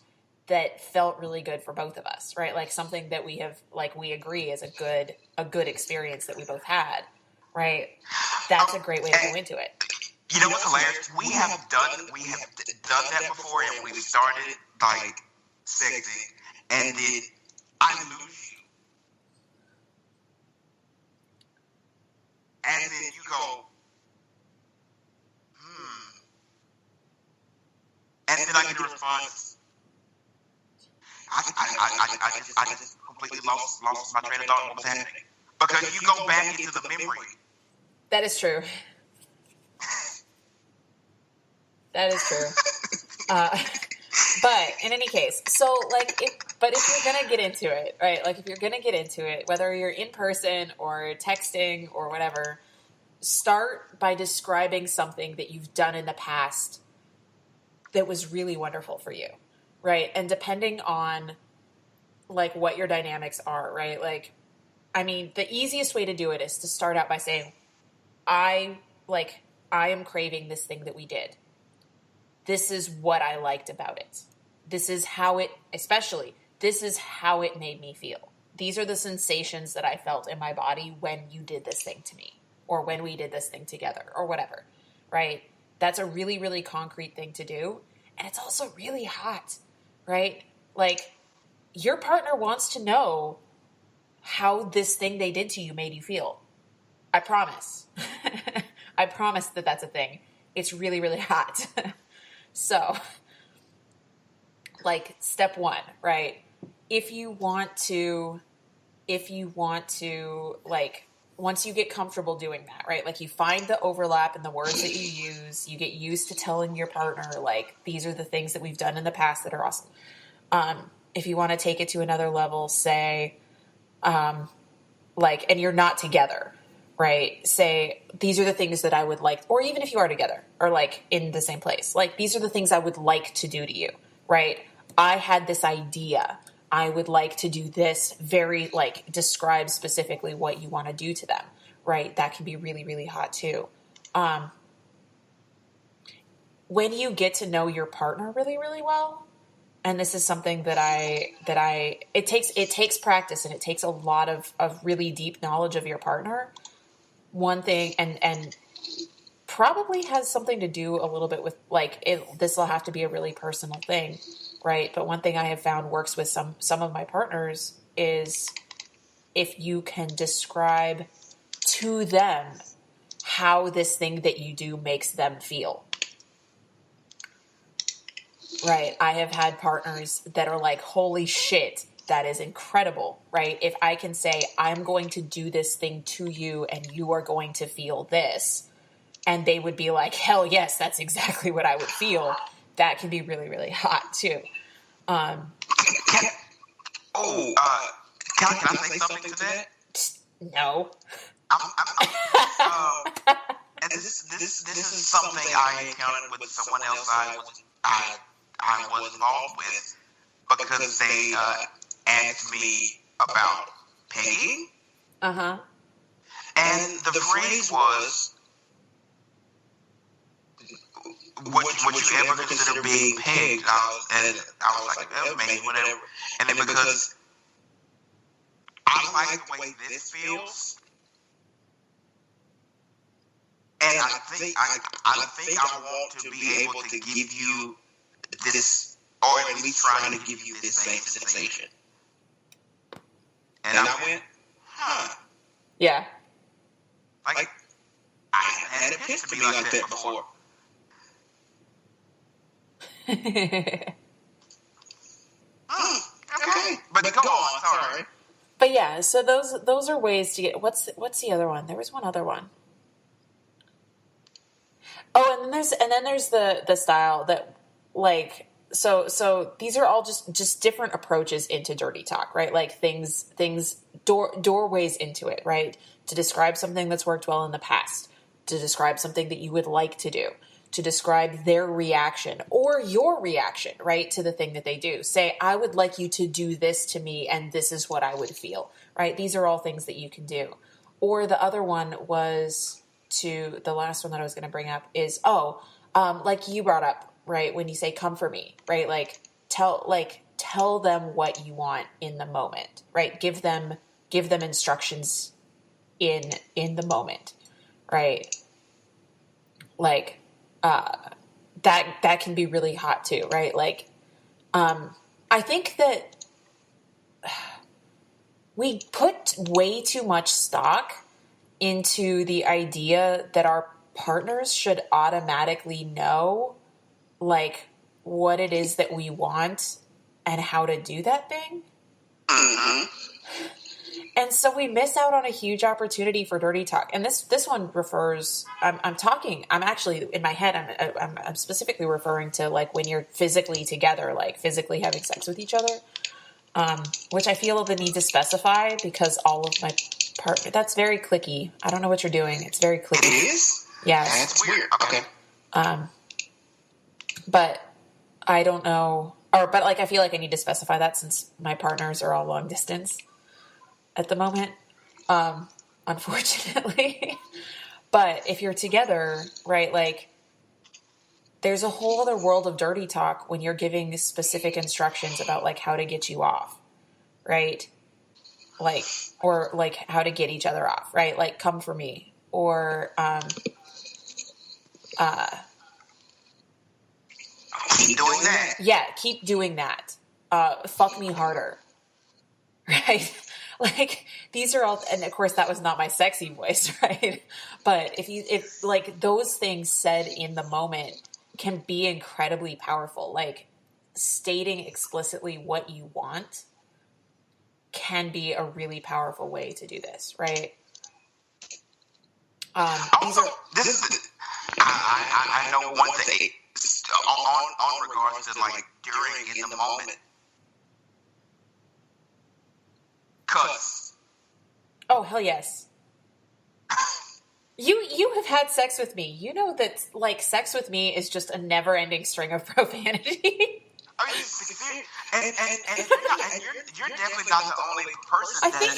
that felt really good for both of us, right? Like something that we agree is a good experience that we both had, right? That's a great way to go into it. You know what's hilarious? We have done that before, and we've started like sexting, and then I lose you, and then you go, and then I get a response. I just completely lost my train of thought. What was happening? Because you go back into the memory. That is true. That is true. But in any case, so like, if you're gonna get into it, right? Like if you're gonna get into it, whether you're in person or texting or whatever, start by describing something that you've done in the past that was really wonderful for you, right? And depending on like what your dynamics are, right? Like, I mean, the easiest way to do it is to start out by saying, I I am craving this thing that we did. This is what I liked about it. This is how it made me feel. These are the sensations that I felt in my body when you did this thing to me, or when we did this thing together, or whatever, right? That's a really, really concrete thing to do. And it's also really hot, right? Like, your partner wants to know how this thing they did to you made you feel. I promise. I promise that that's a thing. It's really, really hot. So, like, step one, right? If you want to, like, once you get comfortable doing that, right? Like, you find the overlap in the words that you use, you get used to telling your partner, like, these are the things that we've done in the past that are awesome. If you want to take it to another level, say, like, and you're not together, right? Say, these are the things that I would like, or even if you are together or like in the same place, like, these are the things I would like to do to you, right? I had this idea. I would like to do this, very, like, describe specifically what you want to do to them, right? That can be really, really hot too. When you get to know your partner really, really well, and this is something it takes practice, and it takes a lot of really deep knowledge of your partner. One thing, and probably has something to do a little bit with, like, this will have to be a really personal thing, right? But one thing I have found works with some of my partners is if you can describe to them how this thing that you do makes them feel. Right. I have had partners that are like, holy shit, that is incredible, right? If I can say, I'm going to do this thing to you and you are going to feel this, and they would be like, hell yes, that's exactly what I would feel. That can be really, really hot too. Can I say something to that? No. And this is something I encountered with someone else I was involved with, because they asked me about pegging. Uh-huh. And the phrase was, would you ever consider being pegged? And I was like, well, maybe, whatever. And then because I like the way this feels, and I think I want to be able to give you this, or at least trying to give you this same sensation. And I went, Yeah. Like, I haven't had it pitched to me like that before. Okay, but go on. Sorry. But yeah, so those are ways to get. What's the other one? There was one other one. Oh, and then there's the style that, like, so these are all just different approaches into dirty talk, right? Like doorways into it, right? To describe something that's worked well in the past, to describe something that you would like to do, to describe their reaction or your reaction, right, to the thing that they do. Say, I would like you to do this to me, and this is what I would feel, right? These are all things that you can do. Or the other one was the last one that I was going to bring up is, like you brought up, right, when you say, come for me, right? Like, tell them what you want in the moment, right? Give them instructions in the moment, right? Like, that can be really hot too, right? Like, I think that we put way too much stock into the idea that our partners should automatically know, like, what it is that we want and how to do that thing. Mm-hmm. And so we miss out on a huge opportunity for dirty talk. And this one refers, I'm actually, in my head, I'm specifically referring to, like, when you're physically together, like physically having sex with each other, which I feel the need to specify because all of my that's very clicky. I don't know what you're doing. It's very clicky. It is? Yeah. That's weird. Okay. But I don't know, but like, I feel like I need to specify that since my partners are all long distance at the moment, unfortunately. But if you're together, right, like, there's a whole other world of dirty talk when you're giving specific instructions about, like, how to get you off, right? Like, or, like, how to get each other off, right? Like, come for me. Or, keep doing that. Yeah, keep doing that. Fuck me harder. Right? Like, these are all, and of course that was not my sexy voice, right? But if like those things said in the moment can be incredibly powerful. Like, stating explicitly what you want can be a really powerful way to do this, right? Also, I know one thing on regards to, like, during, in the moment. Cuss. Oh, hell yes. You have had sex with me. You know that, like, sex with me is just a never-ending string of profanity. Are you serious? And you're definitely not the only person. I think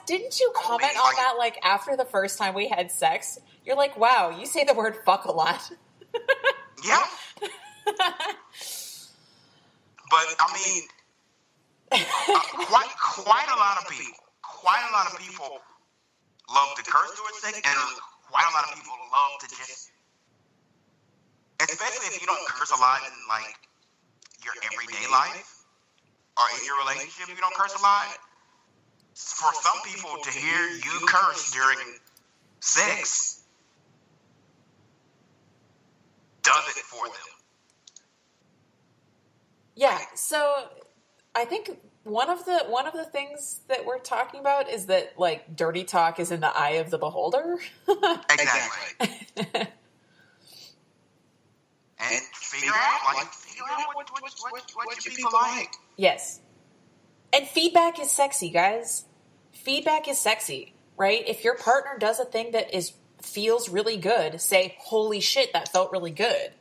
didn't you comment on that, like, after the first time we had sex? You're like, wow, you say the word fuck a lot. Yeah. But, I mean, quite a lot of people love to curse during sex, and quite a lot of people love to just, especially if you don't curse a lot in, like, your everyday life, or in your relationship, you don't curse a lot. For some people to hear you curse during sex does it for them. Yeah, so I think one of the things that we're talking about is that, like, dirty talk is in the eye of the beholder. Exactly. And figure out what your people like. Yes. And feedback is sexy, guys. Feedback is sexy, right? If your partner does a thing that feels really good, say, holy shit, that felt really good.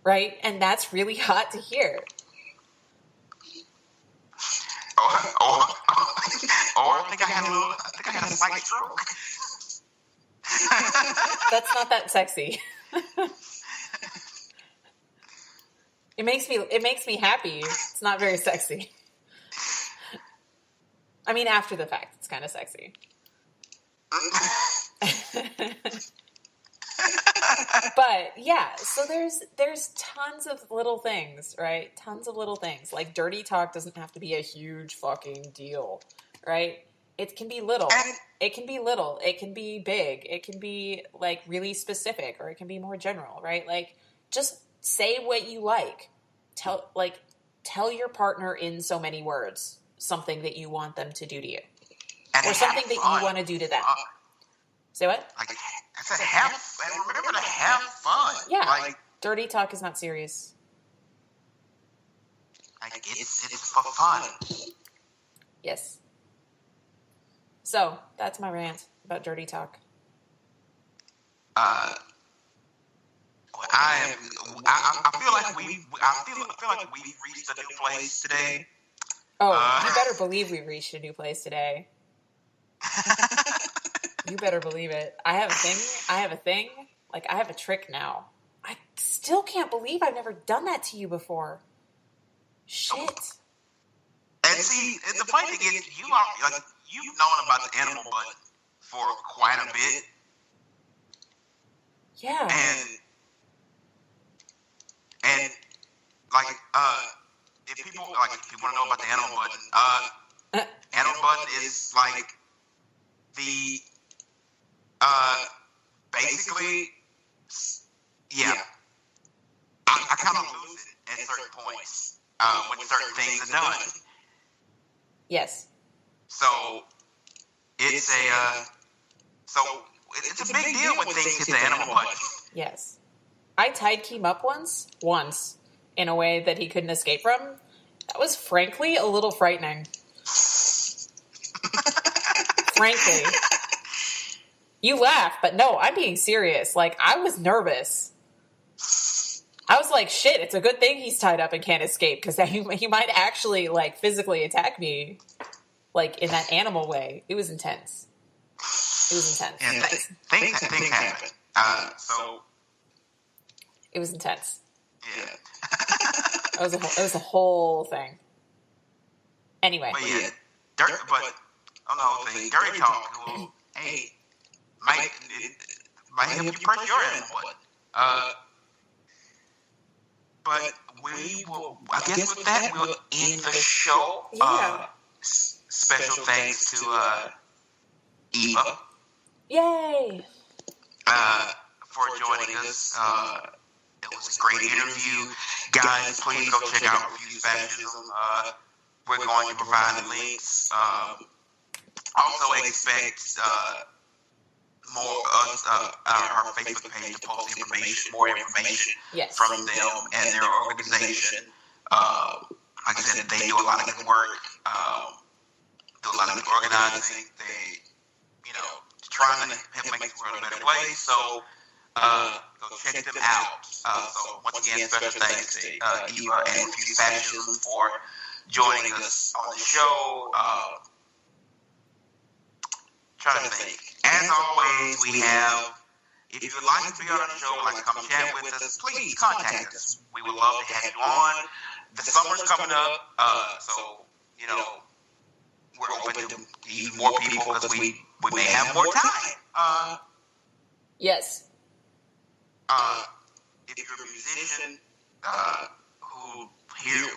Right? And that's really hot to hear. Or I think I had a slight stroke. That's not that sexy. It makes me happy. It's not very sexy. I mean, after the fact, it's kind of sexy. But yeah, so there's tons of little things, right? Tons of little things. Like, dirty talk doesn't have to be a huge fucking deal, right? It can be little. It can be little. It can be big. It can be, like, really specific, or it can be more general, right? Like, just say what you like. Tell your partner in so many words something that you want them to do to you, or something that you want to do to them. Say what? Like, and remember to have fun. Yeah. Like, dirty talk is not serious. Like, it's for fun. Yes. So that's my rant about dirty talk. I feel like we've reached a new place today. Oh, you better believe we reached a new place today. You better believe it. I have a thing. Like, I have a trick now. I still can't believe I've never done that to you before. Shit. And see, the funny thing is, you've known about the animal butt for quite a bit. Yeah. And like, if people want to know about the animal button, animal button is like the, basically, yeah, I kind of lose it at certain points, when certain things are done. Yes. So, it's a big deal when things hit the animal button. Yes. I tied Keem up once, in a way that he couldn't escape from. That was frankly a little frightening. Frankly. You laugh, but no, I'm being serious. Like, I was nervous. I was like, shit, it's a good thing he's tied up and can't escape, because he might actually, like, physically attack me, like, in that animal way. It was intense. It was intense. And things happen. So it was intense. Yeah. It was a whole thing. Anyway. But yeah, on the whole thing, dirty talk. Well, hey, might help you press your input. But we will. I guess with that, we'll end the show. Yeah. Special thanks to Eva. Yay! For joining us. It was a great interview. Guys, please go check out Refuse Fascism. We're going to provide the links. Also expect more our Facebook page to post more information from them and their organization. Like I said, they do a lot of good work. Do a lot of good organizing. They, trying to help make the world a better place. So go check them out. So once again, special thanks to Eva and Refuse Fascism for joining us on the show. Trying to think. As always, we have, if you would like to be on the show, would like to come chat with us, please contact us. We would love to have you on. The summer's coming up, so, we're open to even more people because we may have more time. Yes. If you're a musician who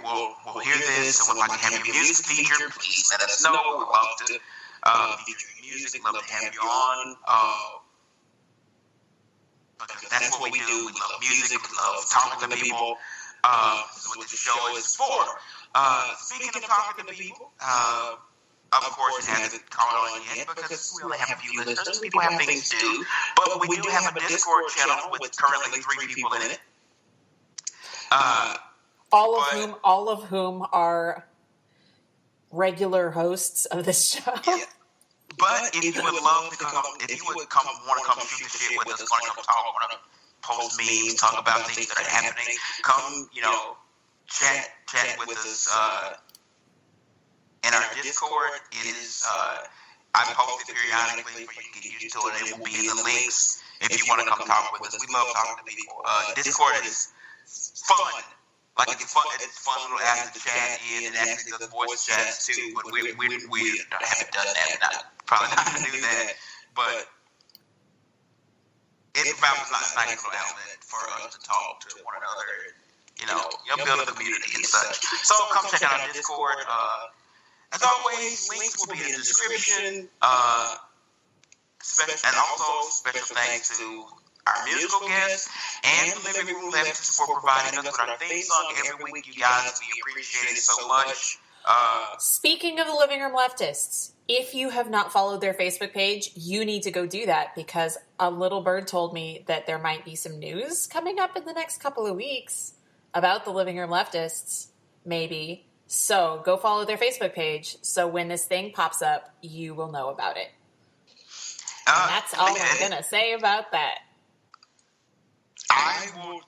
will hear this and would like to have your music featured, please let us know. We'd love to feature your music. Love to have you on. Because that's what we do. We love music. We love talking to people. That's what this show is for. Speaking of talking to people, of course, it hasn't caught on yet because we only have a few listeners. People have things to do. But we do have a Discord channel with currently 3 people in it. All of whom are regular hosts of this show. Yeah. But if you would love to come, want to come shoot the shit with us, want to come talk, want to post memes, talk about things that are happening, come, chat with us. In our Discord, it is, I post it periodically for you to get used to it. It will be in the links if you want to come talk with us. We love talking to people. Discord is fun. It's fun to ask the chat in and actually the voice chats too. But we haven't done that. Probably not going to do that. But it provides a nice little outlet for us to talk to one another. Build a community and such. So come check out our Discord. As always, links will be in the description. And also, special thanks to our musical guests and the Living Leftists for providing us with our theme song every week. You guys, we appreciate it so much. Speaking of the Living Room Leftists, if you have not followed their Facebook page, you need to go do that because a little bird told me that there might be some news coming up in the next couple of weeks about the Living Room Leftists, maybe. So go follow their Facebook page so when this thing pops up, you will know about it. And that's all I'm going to say about that. I will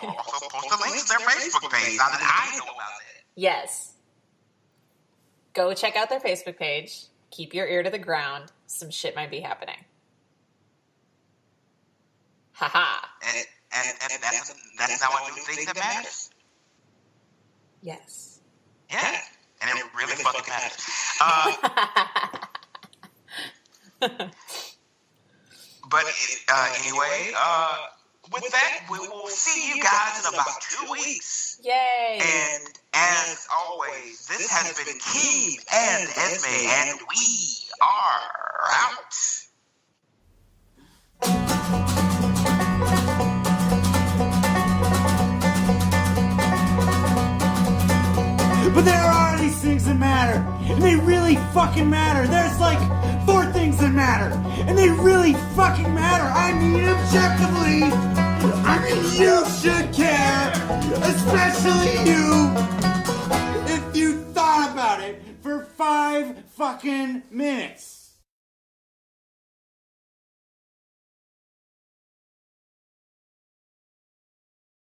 also post a link to their Facebook page now that I know about it. Yes. Go check out their Facebook page. Keep your ear to the ground. Some shit might be happening. Haha. And that's how I do things that matters. Yes. Yeah. And it really fucking matters. But anyway, with that, we will see you guys in about 2 weeks. Yay! And as always, this has been Keem and Esme, and we are out. But there are these things that matter, and they really fucking matter. There's like 4 things that matter, and they really fucking matter. I mean, objectively, you should care, especially you, if you thought about it for 5 fucking minutes.